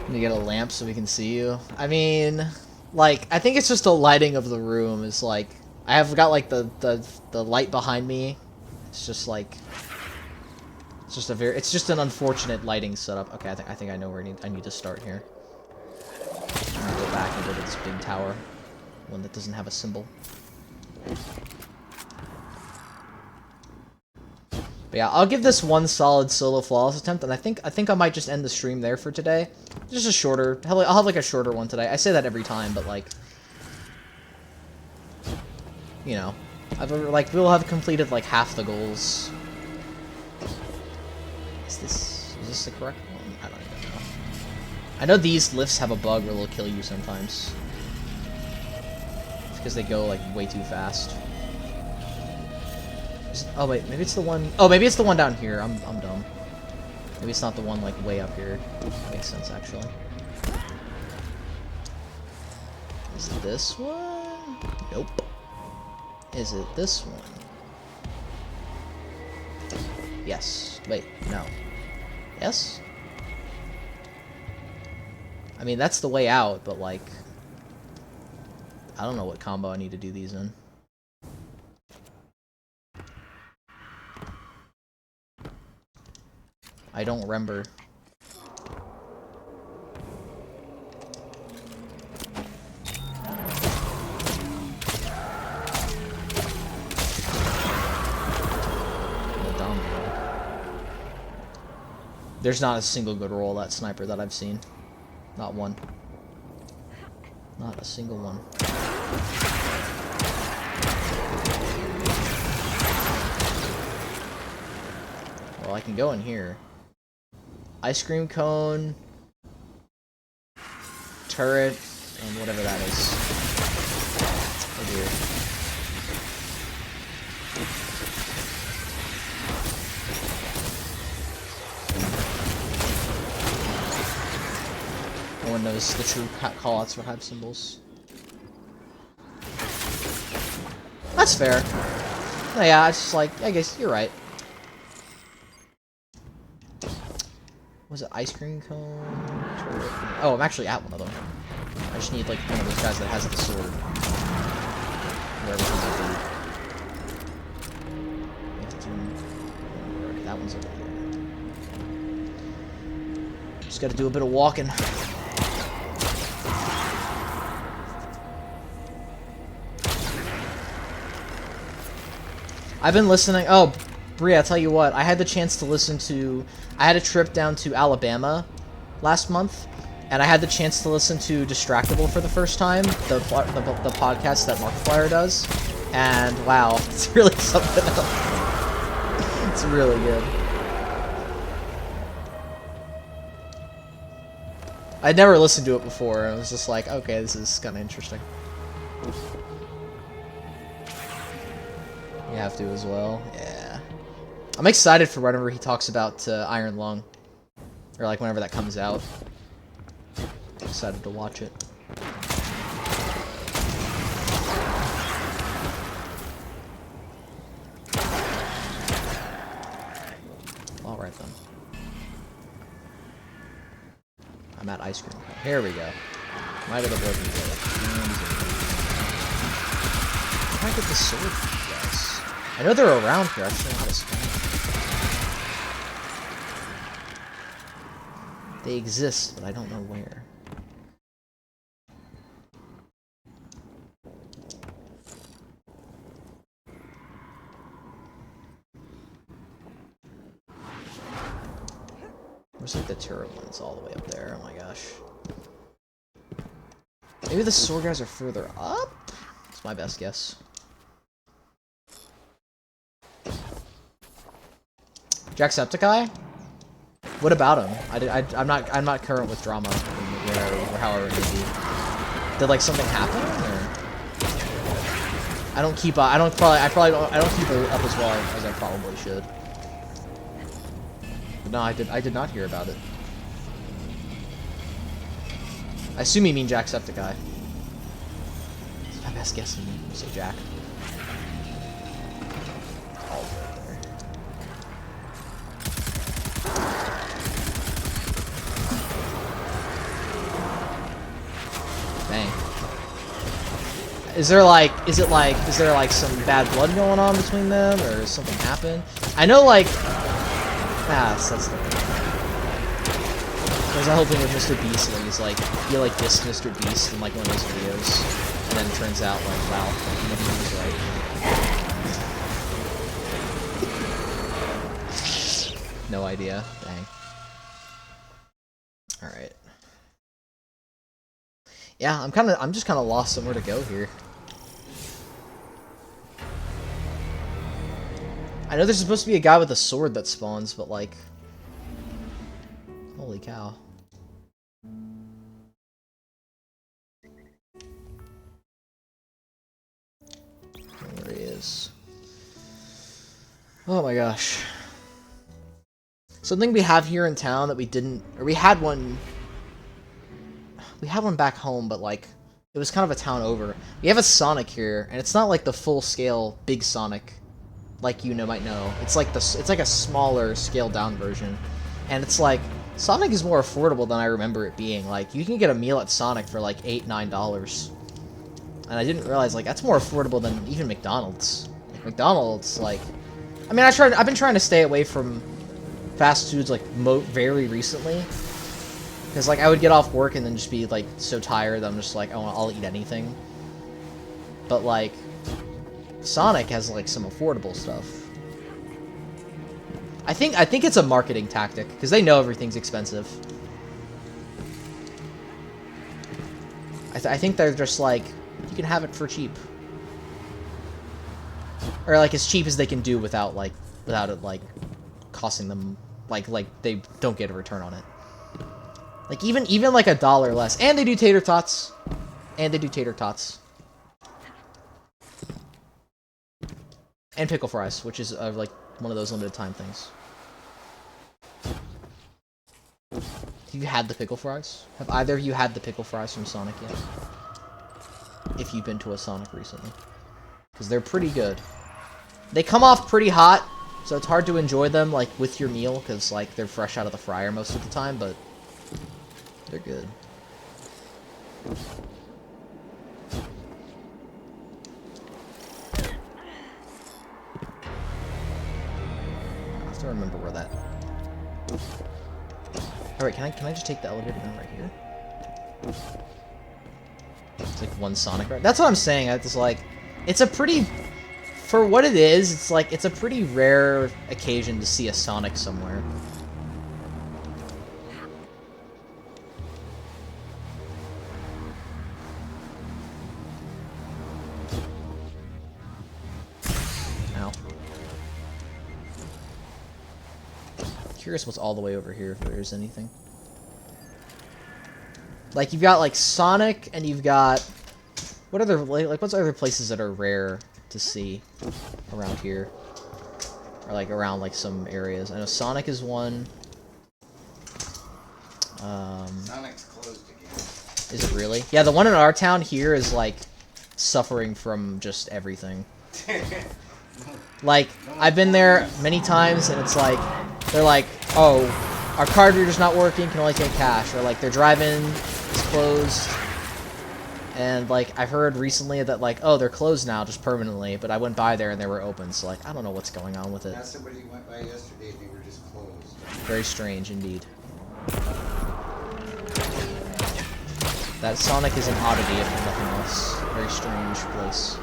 To get a lamp so we can see you. I mean, like, I think it's just the lighting of the room is like, I have got like the light behind me. It's just like, it's just an unfortunate lighting setup. Okay, I think I know where I need to start here. I'm gonna go back and go to this big tower, one that doesn't have a symbol. But yeah, I'll give this one solid solo flawless attempt, and I think I might just end the stream there for today. Just a shorter, I'll have like a shorter one today. I say that every time, but like, you know, we'll have completed like half the goals. Is this the correct one? I don't even know. I know these lifts have a bug where they'll kill you sometimes. It's because they go like way too fast. Oh wait, maybe it's the one. Oh, maybe it's the one down here. I'm dumb. Maybe it's not the one like way up here. That makes sense actually. Is it this one? Nope. Is it this one? Yes. Wait, no. Yes? I mean, that's the way out, but like, I don't know what combo I need to do these in. I don't remember. There's not a single good roll that sniper that I've seen. Not one. Not a single one. Well, I can go in here. Ice cream cone, turret, and whatever that is. Oh dear. knows the true callouts for hive symbols. That's fair. No, yeah, it's just like, I guess you're right. Was it ice cream cone? Oh, I'm actually at one of them. I just need like one of those guys that has the sword. Wherever he might be. That one's over here. Just gotta do a bit of walking. I've been listening. Oh, Bria, I'll tell you what. I had the chance to listen to. I had a trip down to Alabama last month, and I had the chance to listen to Distractable for the first time, the podcast that Markiplier does, and wow, it's really something else. It's really good. I'd never listened to it before, and I was just like, okay, this is kind of interesting. You have to as well. Yeah. I'm excited for whenever he talks about Iron Lung. Or like whenever that comes out. I'm excited to watch it. Alright then. I'm at ice cream. Here we go. Might have broken together. How do I get the sword from you guys? I know they're around here, I just don't know how to spell them. They exist, but I don't know where. Where's like the turret ones all the way up there? Oh my gosh. Maybe the sword guys are further up? That's my best guess. Jacksepticeye? What about him? I'm not current with drama or however it may be. Did like something happen or? I don't keep I don't keep up as well as I probably should. But no, I did not hear about it. I assume you mean Jacksepticeye. That's my best guess. You say Jack. All right there. Dang. Is there like some bad blood going on between them, or is something happen? I know like, that's the thing. There's a whole thing with Mr. Beast, and he's like, you like dissed Mr. Beast in like one of his videos, and then it turns out like, wow, he was right. No idea. Dang. All right. Yeah, I'm just kind of lost somewhere to go here. I know there's supposed to be a guy with a sword that spawns, but like, holy cow. There he is. Oh my gosh. Something we have here in town that we didn't, or we had one back home, but like, it was kind of a town over. We have a Sonic here, and it's not like the full-scale big Sonic, like might know. It's like a smaller, scaled-down version, and it's like Sonic is more affordable than I remember it being. Like, you can get a meal at Sonic for like $8-9, and I didn't realize like that's more affordable than even McDonald's. Like McDonald's, like, I mean, I've been trying to stay away from fast foods like very recently. Because, like, I would get off work and then just be, like, so tired that I'm just like, oh, I'll eat anything. But, like, Sonic has, like, some affordable stuff. I think it's a marketing tactic, because they know everything's expensive. I think they're just like, you can have it for cheap. Or, like, as cheap as they can do without it, like, costing them, like, they don't get a return on it. Like, even like $1 less. And they do tater tots. And pickle fries, which is, like, one of those limited time things. you had the pickle fries? Have either of you had the pickle fries from Sonic yet? If you've been to a Sonic recently. Because they're pretty good. They come off pretty hot, so it's hard to enjoy them, like, with your meal, because, like, they're fresh out of the fryer most of the time, but they're good. I have to remember where that... Alright, can I just take the elevator down right here? It's like one Sonic ride. That's what I'm saying. It's like, it's a pretty, for what it is, it's like, it's a pretty rare occasion to see a Sonic somewhere. Ow. Curious what's all the way over here, if there's anything. Like, you've got, like, Sonic, and you've got... What other, like, what's other places that are rare to see around here? Or, like, around, like, some areas. I know Sonic is one. Sonic's closed again. Is it really? Yeah, the one in our town here is, like, suffering from just everything. Like, I've been there many times, and it's like, they're like, oh, our card reader's not working, can only take cash. Or, like, they're driving, it's closed. And, like, I've heard recently that, like, oh, they're closed now, just permanently. But I went by there, and they were open, so, like, I don't know what's going on with it. Now somebody went by yesterday, they were just closed. Very strange, indeed. That Sonic is an oddity, if nothing else. Very strange place.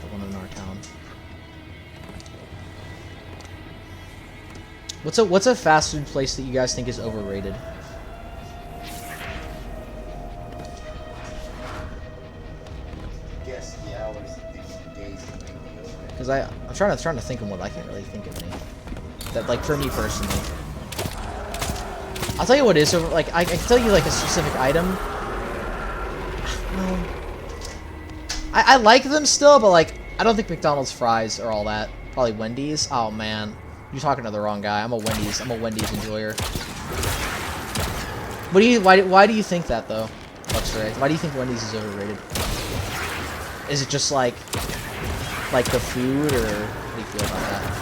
The one in our town. What's a fast food place that you guys think is overrated? Guess the hours and days to make meals. Because I'm trying to think of one. I can't really think of any. That, like, for me personally. I'll tell you what is over. Like, I can tell you like a specific item. No. I like them still, but like I don't think McDonald's fries are all that. Probably Wendy's. Oh man, you're talking to the wrong guy. I'm a Wendy's enjoyer. Why do you think that though, Luxray? Why do you think Wendy's is overrated? Is it just like the food, or how do you feel about that?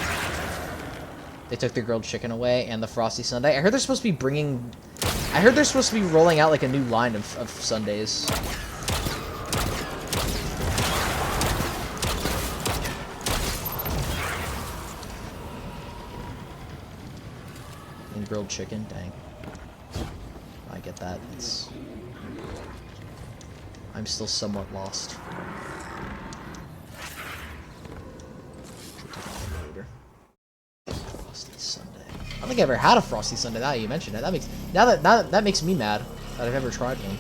They took the grilled chicken away and the frosty sundae. I heard they're supposed to be rolling out like a new line of sundaes. And grilled chicken, dang. I get that. I'm still somewhat lost. Frosty sundae. I don't think I ever had a frosty sundae. Now that you mention it, that makes me mad that I've ever tried one.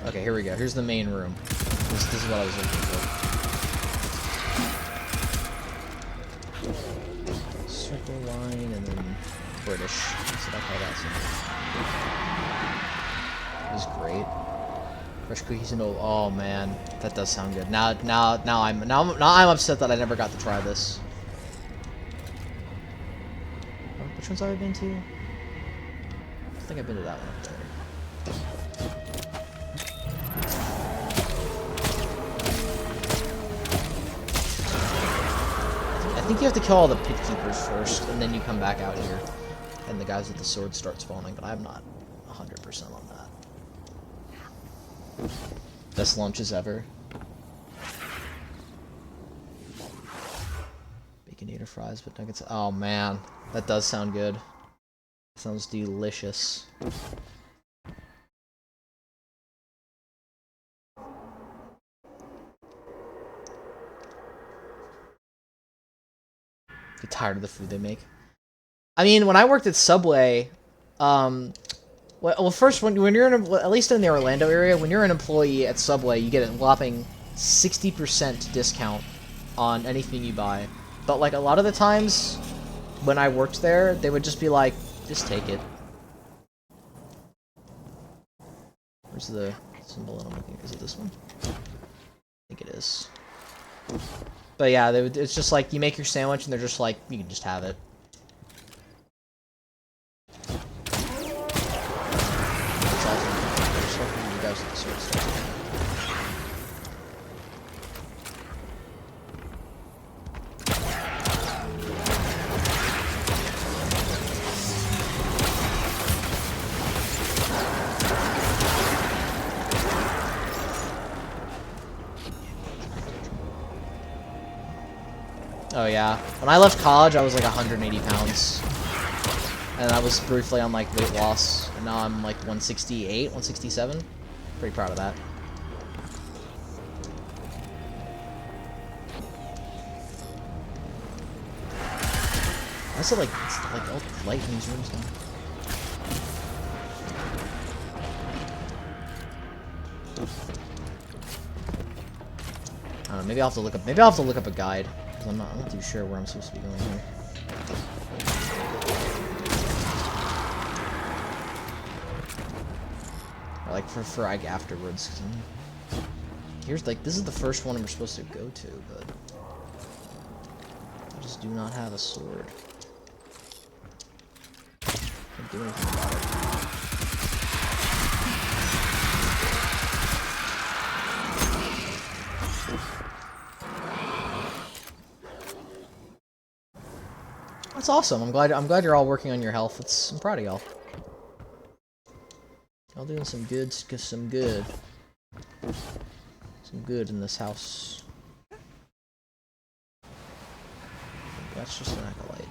Okay, here we go. Here's the main room. This is what I was looking for. Circle line and then British. That's what I call that. It was great. Fresh cookies and oh man, that does sound good. Now I'm upset that I never got to try this. Which ones have I been to? I think I've been to that one up there. I think you have to kill all the pit keepers first, and then you come back out here, and the guys with the swords start spawning, but I'm not 100% on that. Best lunches ever. Baconator fries, but nuggets. Oh man, that does sound good. Sounds delicious. Get tired of the food they make. I mean, when I worked at Subway, Well, first, when you're in, at least in the Orlando area, when you're an employee at Subway, you get a whopping 60% discount on anything you buy. But like a lot of the times when I worked there, they would just be like, just take it. Where's the symbol that I'm looking at? Is it this one? I think it is. But yeah, it's just like you make your sandwich and they're just like, you can just have it. Oh yeah. When I left college, I was like 180 pounds. And I was briefly on like weight loss. And now I'm like 168, 167. Pretty proud of that. I said like, it's like all light in these rooms now. I don't know, maybe I'll have to look up. Maybe I'll have to look up a guide. I'm not too sure where I'm supposed to be going here. Or like for like afterwards. 'Cause here's like this is the first one we're supposed to go to, but I just do not have a sword. Can't do anything about it. That's awesome. I'm glad you're all working on your health. I'm proud of y'all. Y'all doing some good in this house. That's just an acolyte.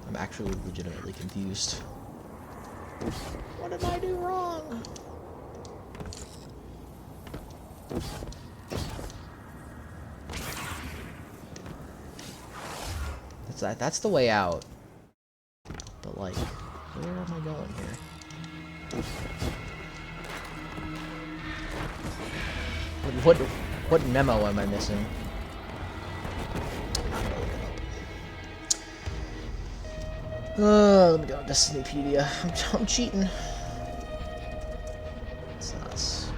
I'm actually legitimately confused. What did I do wrong? That's the way out. But like, where am I going here? What memo am I missing? Let me go on Destinypedia. I'm cheating. It's us.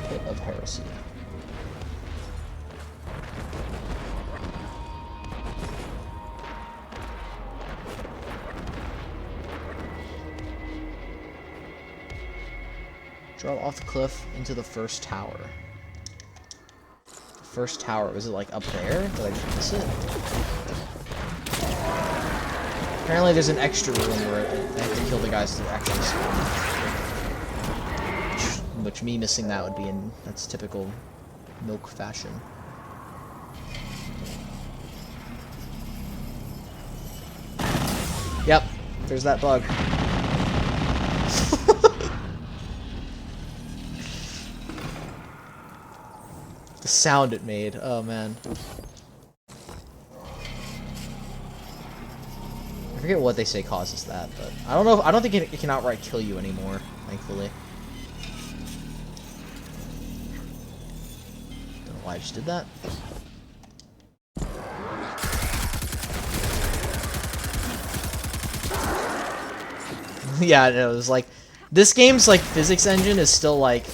Pit of Heresy. Drop off the cliff into the first tower. The first tower, was it like up there? Did I just miss it? Apparently there's an extra room where I have to kill the guys to actually spawn. Which me missing that would be that's typical milk fashion. Yep, there's that bug. The sound it made. Oh man. I forget what they say causes that, but I don't know. I don't think it can outright kill you anymore, thankfully. Don't know why I just did that. Yeah, no, it was like this game's like physics engine is still like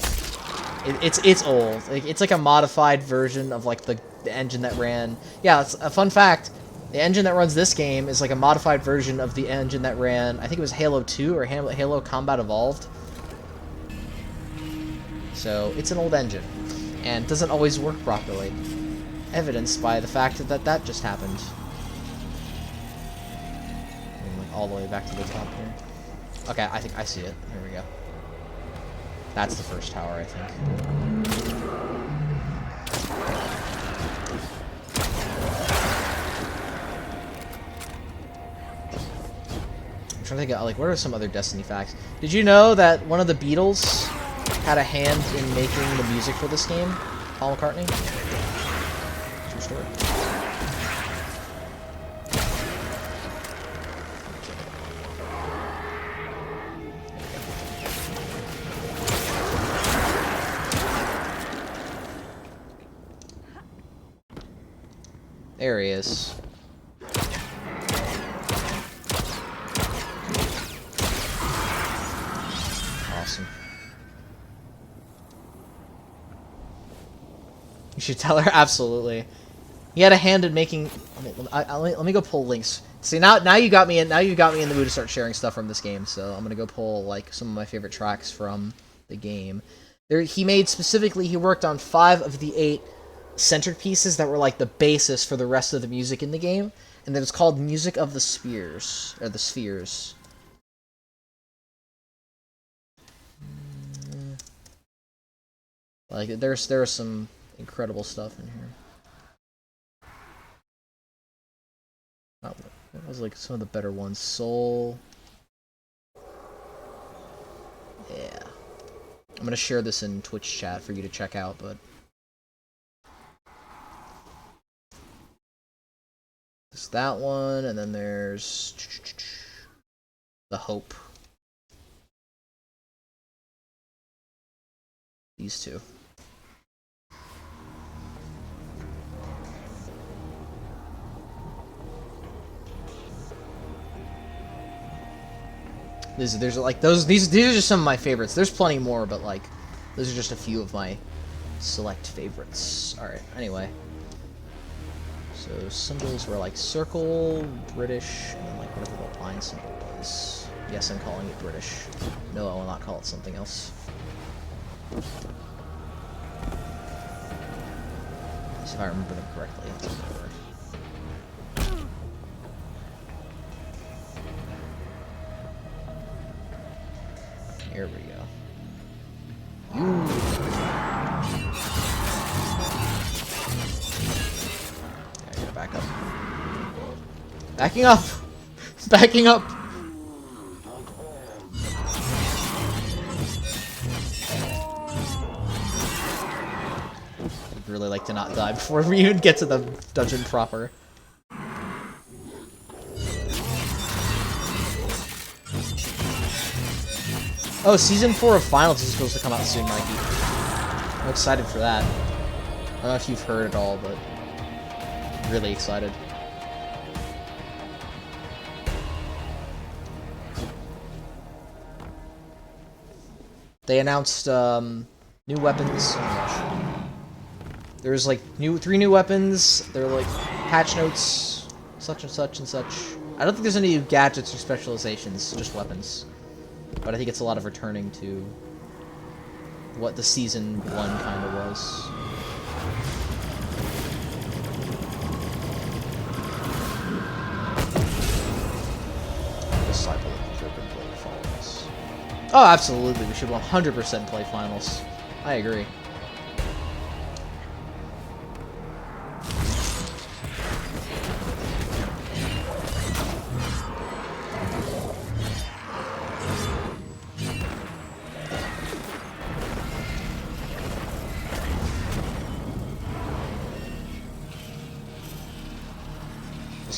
it's old. It's like a modified version of like the engine that ran. Yeah, it's a fun fact. The engine that runs this game is like a modified version of the engine that ran, I think it was Halo 2 or Halo Combat Evolved. So it's an old engine and doesn't always work properly, evidenced by the fact that that just happened. And like all the way back to the top here. Okay, I think I see it. Here we go. That's the first tower, I think. I'm trying to think of, like, what are some other Destiny facts? Did you know that one of the Beatles had a hand in making the music for this game. Paul McCartney. True story. There he is. Awesome. You should tell her, absolutely. He had a hand in making. Let me go pull links. See, now you got me in. Now you got me in the mood to start sharing stuff from this game. So I'm gonna go pull like some of my favorite tracks from the game. He made specifically. He worked on 5 of the 8 centered pieces that were like the basis for the rest of the music in the game, and that was called Music of the Spheres, or the Spheres. Like there's some incredible stuff in here. That was like some of the better ones. Soul. Yeah. I'm gonna share this in Twitch chat for you to check out, but there's that one, and then there's The Hope. These two. There's like these are just some of my favorites. There's plenty more, but like those are just a few of my select favorites. All right. Anyway. So symbols were like circle, British, and then like whatever the line symbol was. Yes, I'm calling it British. No, I will not call it something else. If I remember them correctly, that's what they were. Here we go. Back up. Backing up! Backing up! I'd really like to not die before we even get to the dungeon proper. Oh, Season 4 of Finals is supposed to come out soon, Mikey. I'm excited for that. I don't know if you've heard it all, but really excited. They announced new weapons. Oh my gosh. There's like 3 new weapons. They're like patch notes, such and such and such. I don't think there's any gadgets or specializations, just weapons. But I think it's a lot of returning to what the Season 1 kind of was. Disciple of the Broken Blade Finals. Oh, absolutely. We should 100% play Finals. I agree.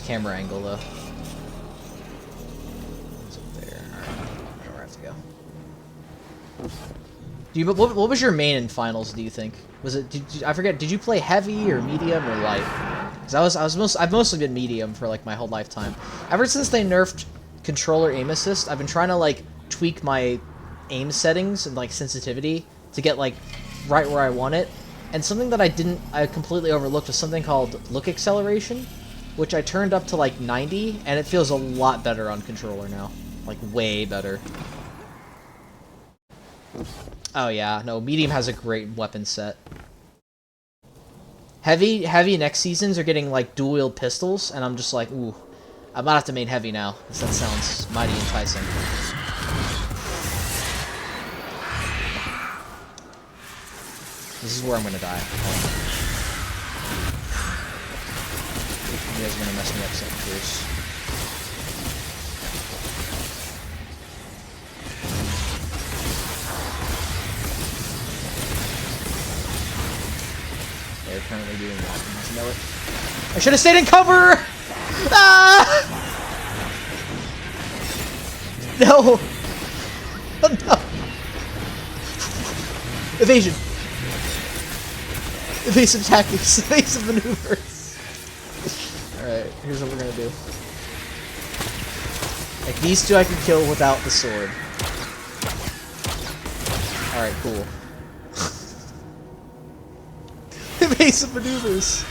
Camera angle though. It's up there. Alright. I know where I have to go. Do you, what was your main in Finals, do you think? Was it I forget, did you play heavy or medium or light? Cuz I've mostly been medium for like my whole lifetime. Ever since they nerfed controller aim assist, I've been trying to like tweak my aim settings and like sensitivity to get like right where I want it. And something that I completely overlooked was something called look acceleration, which I turned up to like 90, and it feels a lot better on controller now. Like, way better. Oh yeah, no, medium has a great weapon set. Heavy next seasons are getting like dual-wield pistols, and I'm just like, ooh, I might have to main heavy now, because that sounds mighty enticing. This is where I'm gonna die. You guys are gonna mess me up something fierce. currently doing that. You must know it. I should have stayed in cover! Ah! No! Oh, no! Evasion! Evasive tactics, evasive maneuvers. Alright, here's what we're gonna do. Like, these two I can kill without the sword. Alright, cool. Evasive maneuvers!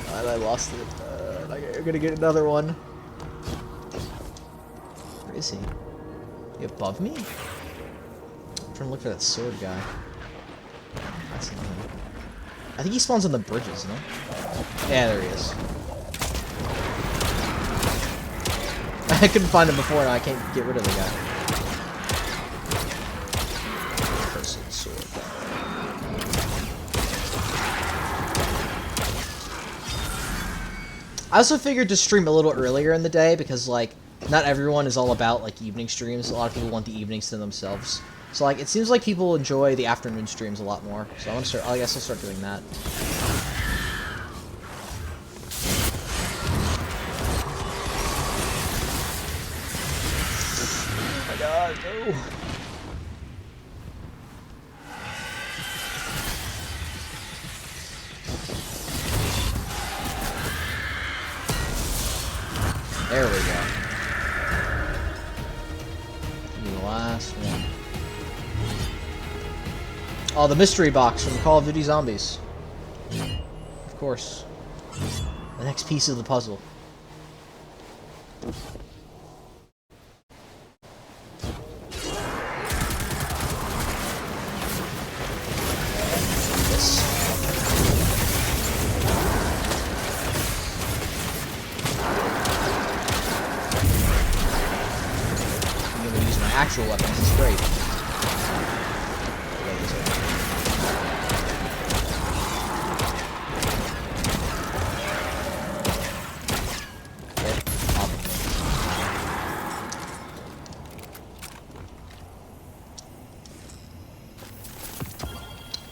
And I lost it. I'm gonna get another one. Where is he? He above me? I'm trying to look for that sword guy. That's not him. I think he spawns on the bridges, no? Yeah, there he is. I couldn't find him before, and I can't get rid of the guy. Cursed sword guy. I also figured to stream a little earlier in the day because, like, not everyone is all about, like, evening streams. A lot of people want the evenings to themselves. So, like, it seems like people enjoy the afternoon streams a lot more. So I want to start. I guess I'll start doing that. Oh my god, no. There we go. The last one. Oh, the mystery box from Call of Duty Zombies. Of course. The next piece of the puzzle. This. I'm gonna use my actual weapons. This is great.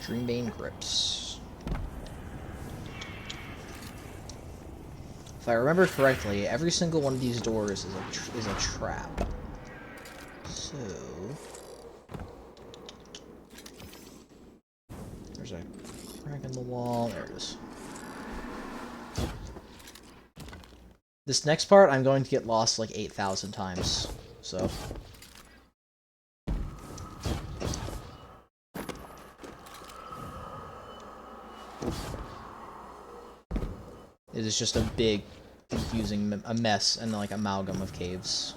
Dreambane grips. If I remember correctly, every single one of these doors is a trap. So there's a crack in the wall. There it is. This next part, I'm going to get lost like 8,000 times. So. It is just a big, confusing, a mess and like amalgam of caves.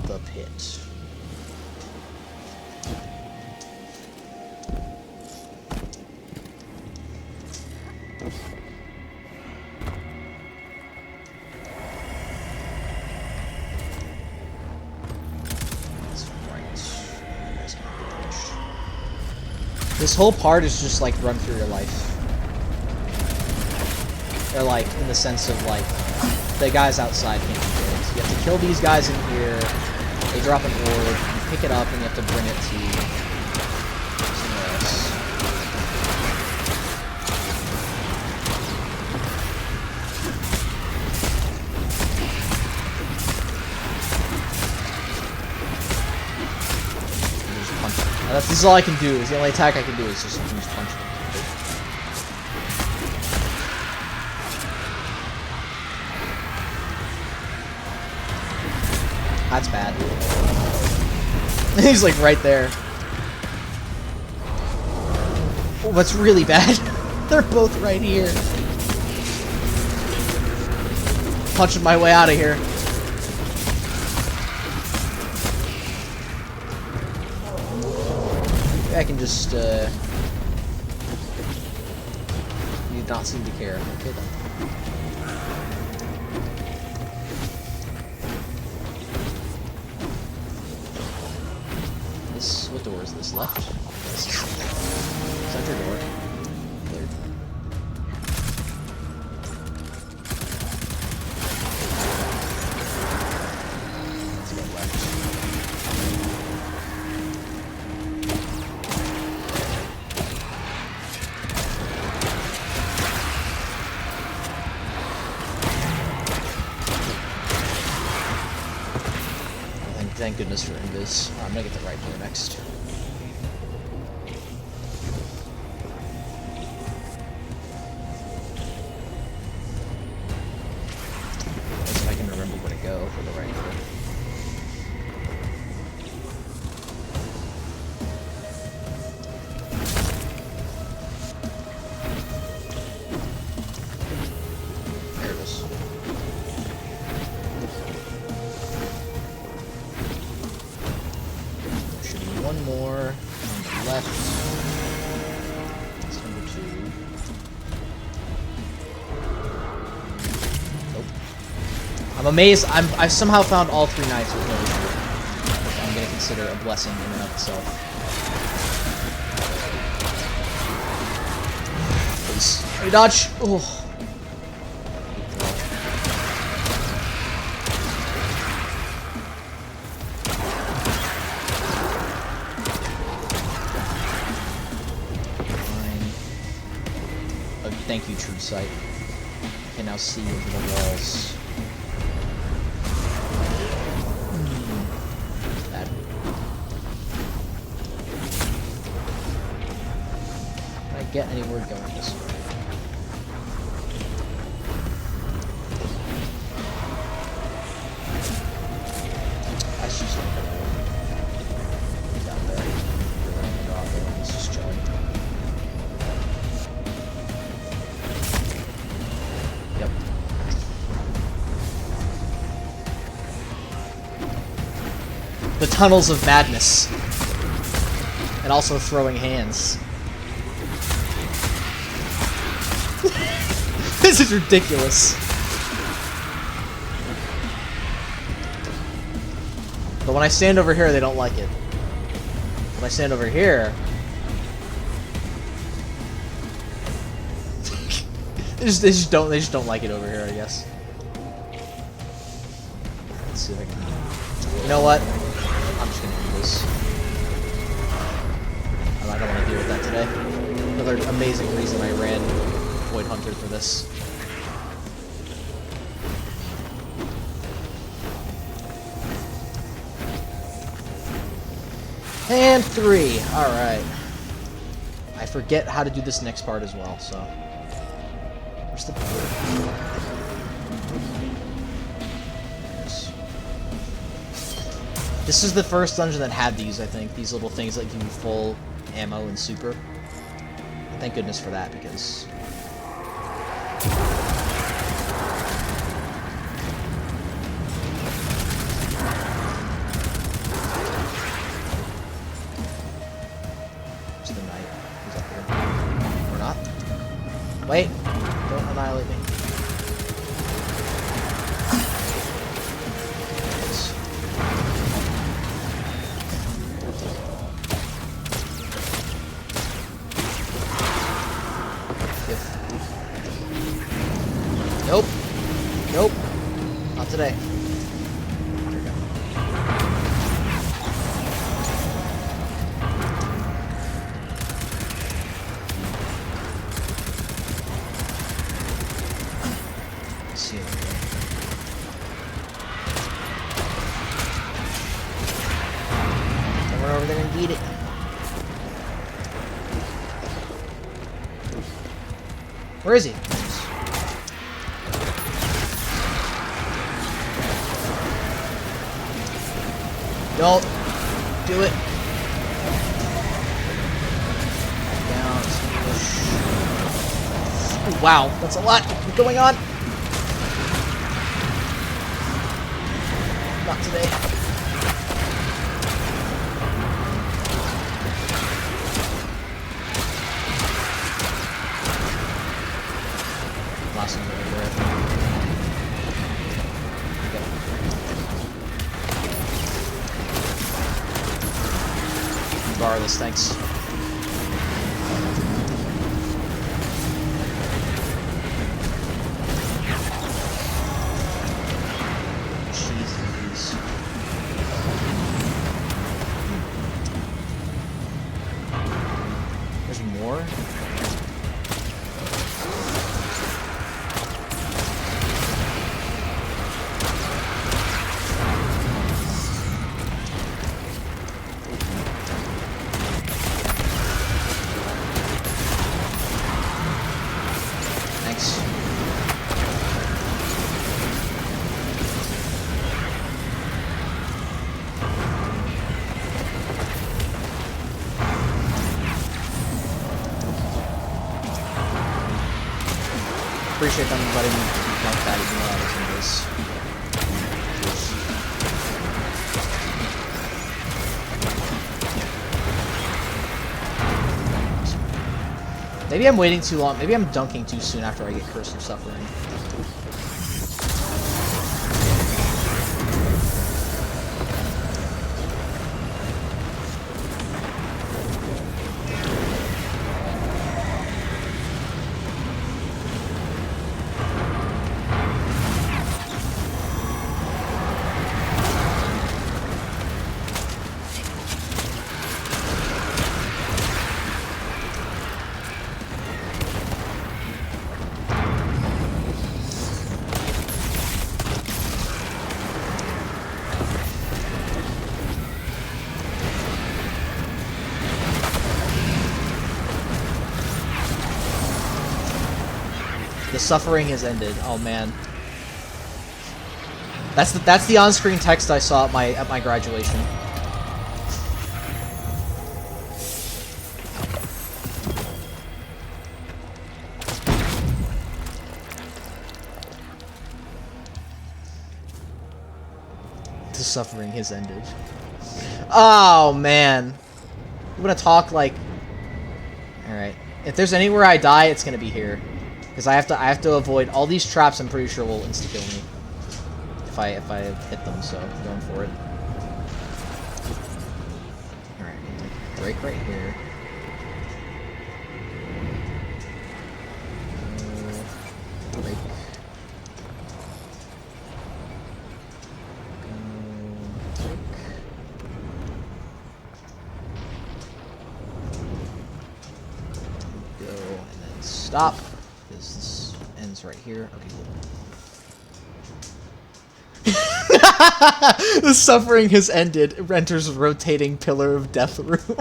The pit. This whole part is just like run through your life. Or like, in the sense of like, the guys outside can't be killed. You have to kill these guys in here, they drop an orb, you pick it up and you have to bring it to somewhere else. This is all I can do. The only attack I can do is just punch them. That's bad. He's like right there. Oh, that's really bad. They're both right here. Punching my way out of here. I can just, you do not seem to care. Okay then. This, what door is this? Left? This is center door. Third. Let's go left. Thank goodness for Invis. I'm gonna get the right here next. Let's see if I can remember where to go for the right here. There it is. There should be one more on the left. That's number 2. Nope. I'm amazed. I've somehow found all 3 knights with no issue. I'm gonna consider a blessing in and of itself. Please. Hey, dodge! Oh. Thank you, True Sight. I can now see over the walls. Bad. Can I get anywhere going this way? That's just not gonna work. Down there. You're running it off there. It's just chilling. Yep. The tunnels of madness. And also throwing hands. This is ridiculous. But when I stand over here, they don't like it. When I stand over here... They just don't like it over here, I guess. Let's see if I can. You know what? I'm just gonna do this. I don't want to deal with that today. Another amazing reason I ran Void Hunter for this. And 3. All right. I forget how to do this next part as well, so. Where's the board? This is the first dungeon that had these, I think. These little things that give you full ammo and super. Thank goodness for that, because... Where's the knight? He's up here. Or not? Wait! Don't annihilate me. Nope. Nope. Not today. There we go. Let's see. I'll run over there and beat it. Where is he? Don't do it. Down. Oh, wow, that's a lot going on. Not today. Last one over there. Regardless, thanks. Jeez. There's more? appreciate them letting me debunk that even though I was in this. Maybe I'm waiting too long. Maybe I'm dunking too soon after I get Curse of Suffering. The suffering has ended. Oh man. That's the on-screen text I saw at my graduation. The suffering has ended. Oh man. You wanna talk like alright. If there's anywhere I die, it's gonna be here. Because I have to avoid all these traps. I'm pretty sure will insta kill me if I hit them. So I'm going for it. All right, break right here. Break. Go and then stop. This ends right here. Okay, cool. The suffering has ended. It enters rotating pillar of death room.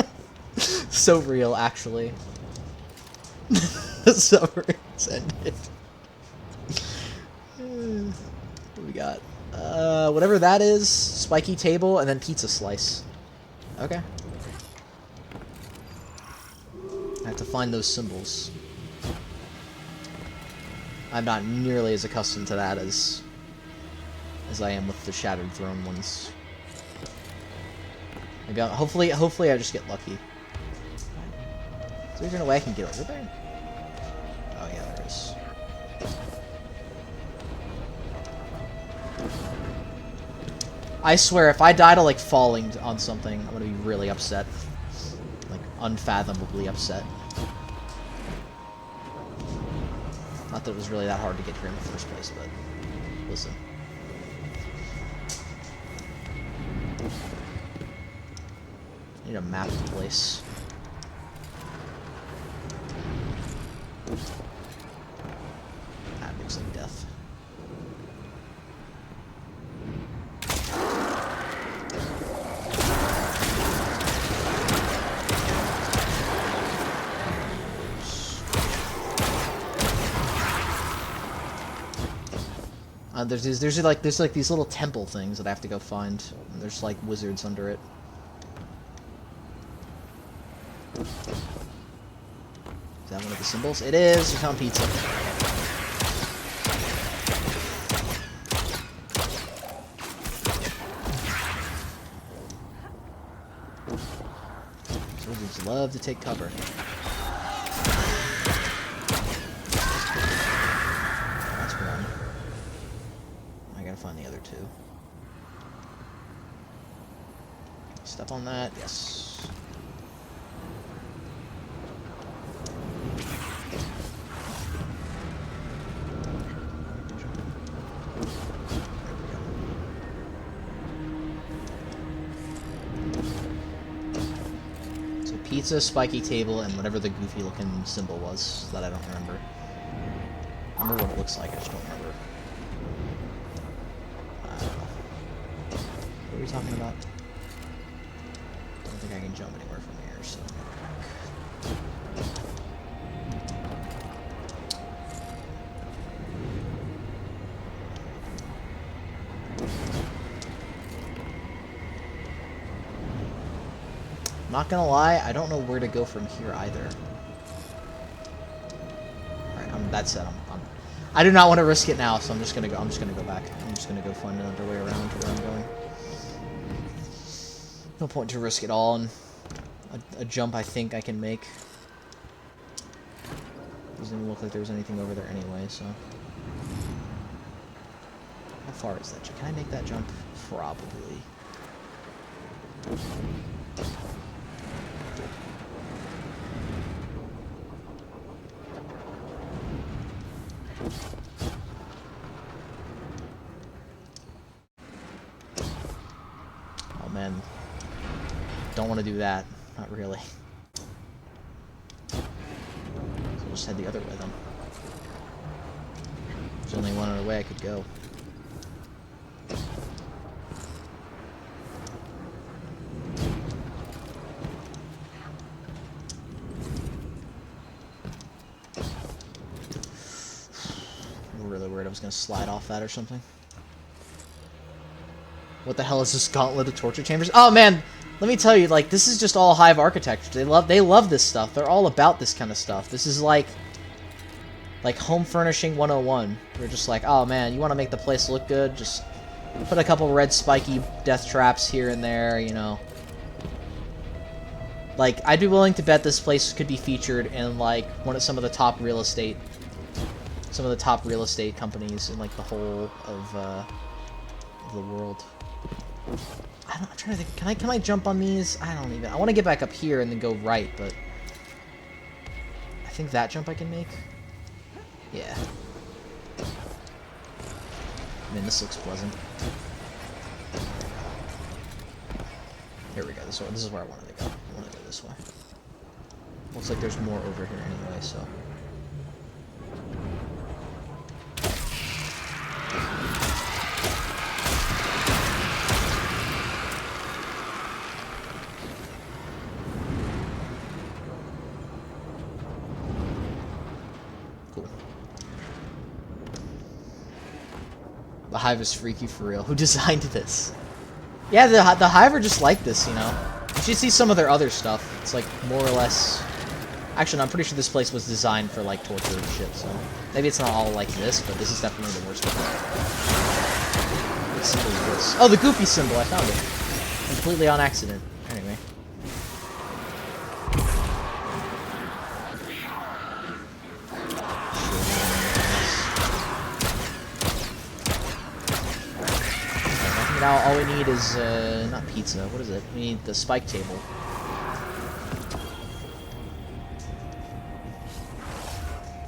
So real, actually. The suffering has ended. What we got? Whatever that is, spiky table, and then pizza slice. Okay. I have to find those symbols. I'm not nearly as accustomed to that as I am with the Shattered Throne ones. Maybe hopefully I just get lucky. Is there a way I can get over there? Oh yeah, there is. I swear, if I die to like falling on something, I'm gonna be really upset. Like unfathomably upset. Not that it was really that hard to get here in the first place, but listen. I need a map the place. That looks like death. There's like these little temple things that I have to go find. And there's like wizards under it. Is that one of the symbols? It is. We found pizza. Wizards love to take cover. That's one. I gotta find the other two. Step on that. Yes. Pizza, spiky table, and whatever the goofy looking symbol was that I don't remember. I remember what it looks like, I just don't remember. What are we talking about? Don't think I can jump anywhere from here, so... Not gonna lie, I don't know where to go from here either. Alright, that said, I do not want to risk it now, so I'm just gonna go. I'm just gonna go back. I'm just gonna go find another way around to where I'm going. No point to risk it all, and a jump I think I can make. Doesn't even look like there was anything over there anyway, so. How far is that? Can I make that jump? Probably. Oh man. Don't want to do that. Not really. So we'll just head the other way then. There's only one other way I could go. Really worried I was gonna slide off that or something. What the hell is this gauntlet of torture chambers? Oh man, let me tell you, like, this is just all Hive architecture. They love this stuff. They're all about this kind of stuff. This is like home furnishing 101. They're just like, oh man, you want to make the place look good? Just put a couple red spiky death traps here and there, you know. Like, I'd be willing to bet this place could be featured in like some of the top real estate companies in like the whole of the world. I'm trying to think. Can I jump on these? I don't even. I want to get back up here and then go right, but I think that jump I can make. Yeah. I mean, this looks pleasant. Here we go. This is where I wanted to go. I want to go this way. Looks like there's more over here anyway, so. The Hive is freaky for real. Who designed this? Yeah, the Hive are just like this, you know. You should see some of their other stuff. It's like more or less. Actually, no, I'm pretty sure this place was designed for like torture and shit. So maybe it's not all like this, but this is definitely the worst of it. What symbol is this? Oh, the goopy symbol. I found it completely on accident. Anyway. Now all we need is, not pizza, what is it? We need the spike table.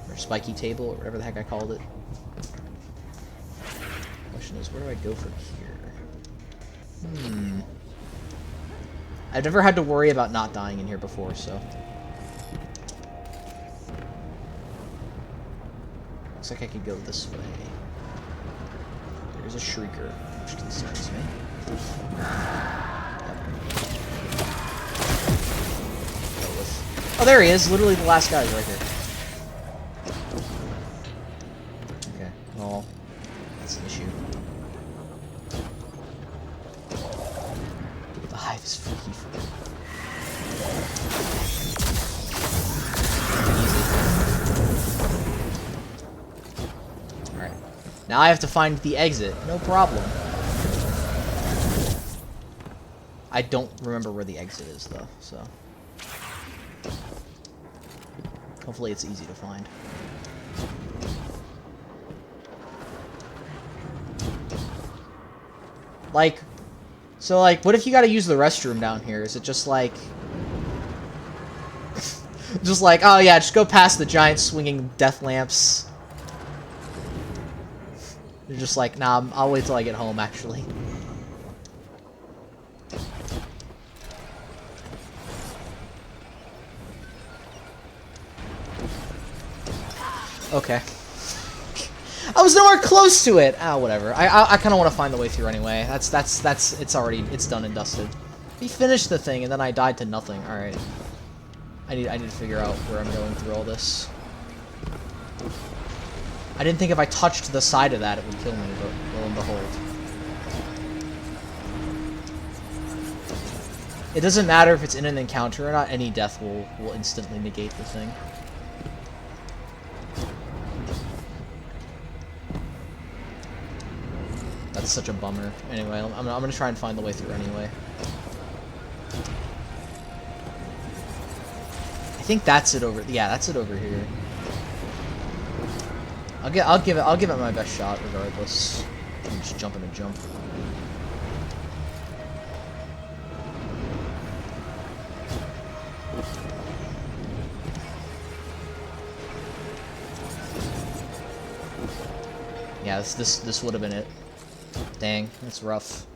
Or spiky table, or whatever the heck I called it. Question is, where do I go from here? I've never had to worry about not dying in here before, so. Looks like I could go this way. There's a shrieker, which concerns me. Oh, there he is! Literally the last guy is right here. Okay, well, that's an issue. The Hive is freaky for me. Now I have to find the exit. No problem. I don't remember where the exit is, though, so. Hopefully it's easy to find. Like, so, like, what if you gotta use the restroom down here? Is it just like... just like, oh yeah, just go past the giant swinging death lamps. You're just like, nah, I'll wait till I get home, actually. Okay. I was nowhere close to it! Ah, whatever. I kind of want to find the way through anyway. It's done and dusted. We finished the thing, and then I died to nothing. Alright. I need to figure out where I'm going through all this. I didn't think if I touched the side of that it would kill me, but lo and behold. It doesn't matter if it's in an encounter or not, any death will instantly negate the thing. such a bummer. Anyway, I'm gonna try and find the way through anyway. I think that's it over. Yeah, that's it over here. I'll give it my best shot regardless. I'm just jumping a jump. Yeah, this would have been it. Dang, that's rough.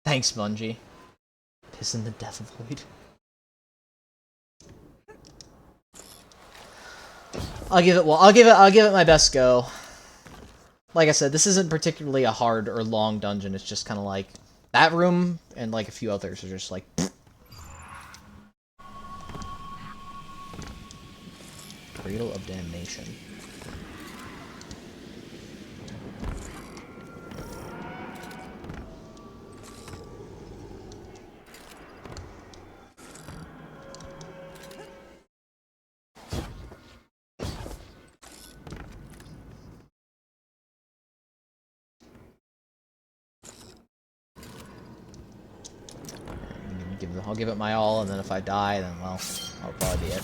Thanks, Bungie. Piss in the death void. I'll give it my best go. Like I said, this isn't particularly a hard or long dungeon. It's just kind of like that room and like a few others are just like. Cradle of Damnation. I'll give it my all, and then if I die, then, well, that'll probably be it.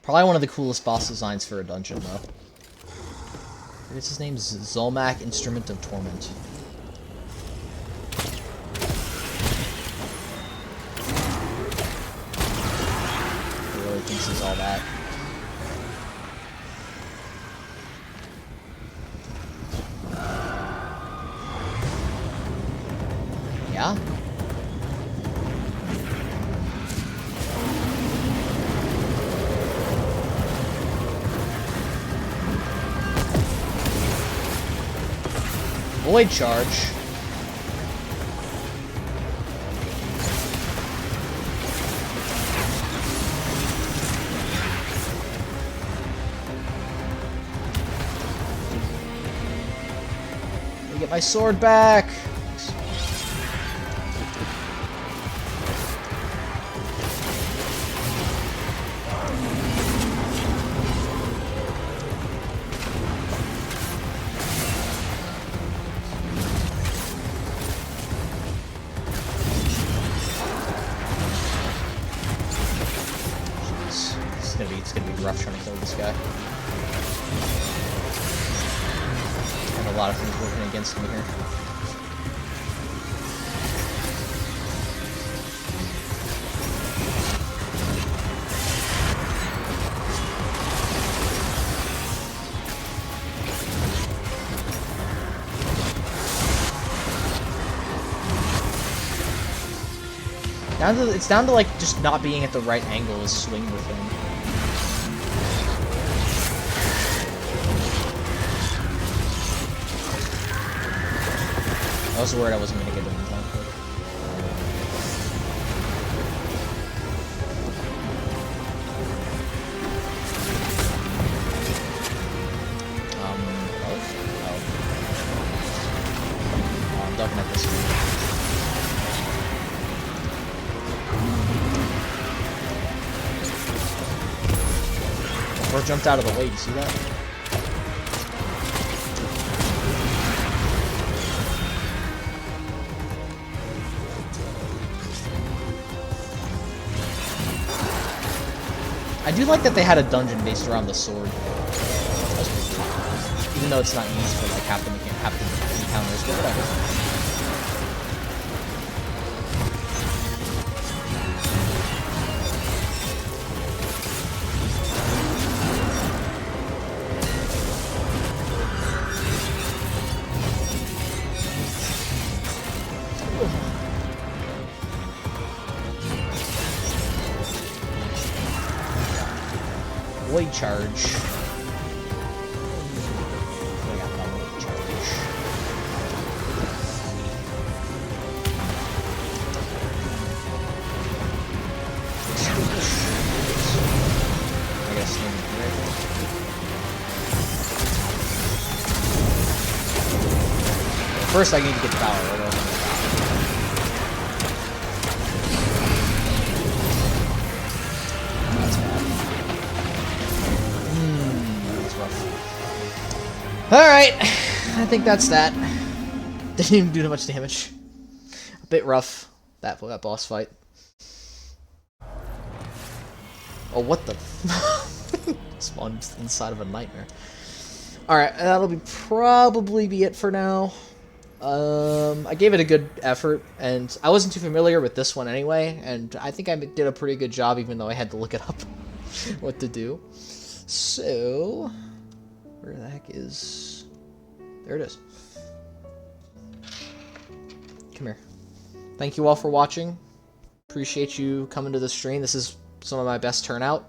Probably one of the coolest boss designs for a dungeon, though. I guess his name's Zolmak, Instrument of Torment. He really thinks he's all that. Yeah? Void charge. Let me get my sword back. It's gonna be rough trying to kill this guy. And a lot of things working against me here. It's down to like just not being at the right angle to swing with him. I was worried I wasn't gonna get him in time. Oh, I'm ducking at this one. Or jumped out of the way, you see that? I do like that they had a dungeon based around the sword. That's pretty cool. Even though it's not used for like half the encounters, but whatever. Void charge. I got that void charge. I guess first I need to get the power. Alright, I think that's that. Didn't even do too much damage. A bit rough, that boss fight. Oh, what the spawned inside of a nightmare. Alright, that'll probably be it for now. I gave it a good effort, and I wasn't too familiar with this one anyway, and I think I did a pretty good job, even though I had to look it up what to do. So, where the heck is... There it is. Come here. Thank you all for watching. Appreciate you coming to the stream. This is some of my best turnout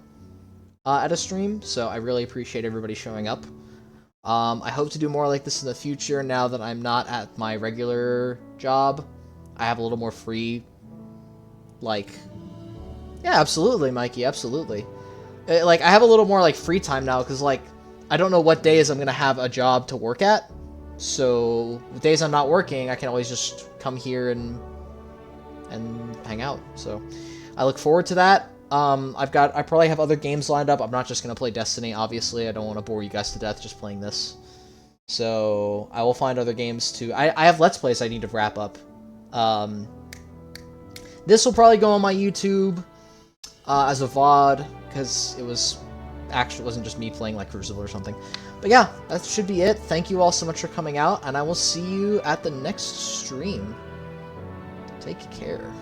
at a stream, so I really appreciate everybody showing up. I hope to do more like this in the future now that I'm not at my regular job. I have a little more free, like... Yeah, absolutely, Mikey, absolutely. Like, I have a little more, like, free time now, because, like, I don't know what days I'm going to have a job to work at. So, the days I'm not working, I can always just come here and hang out. So, I look forward to that. I probably have other games lined up. I'm not just going to play Destiny, obviously. I don't want to bore you guys to death just playing this. So, I will find other games to... I have Let's Plays I need to wrap up. This will probably go on my YouTube as a VOD, because it wasn't just me playing like Crucible or something. But yeah, that should be it. Thank you all so much for coming out, and I will see you at the next stream. Take care.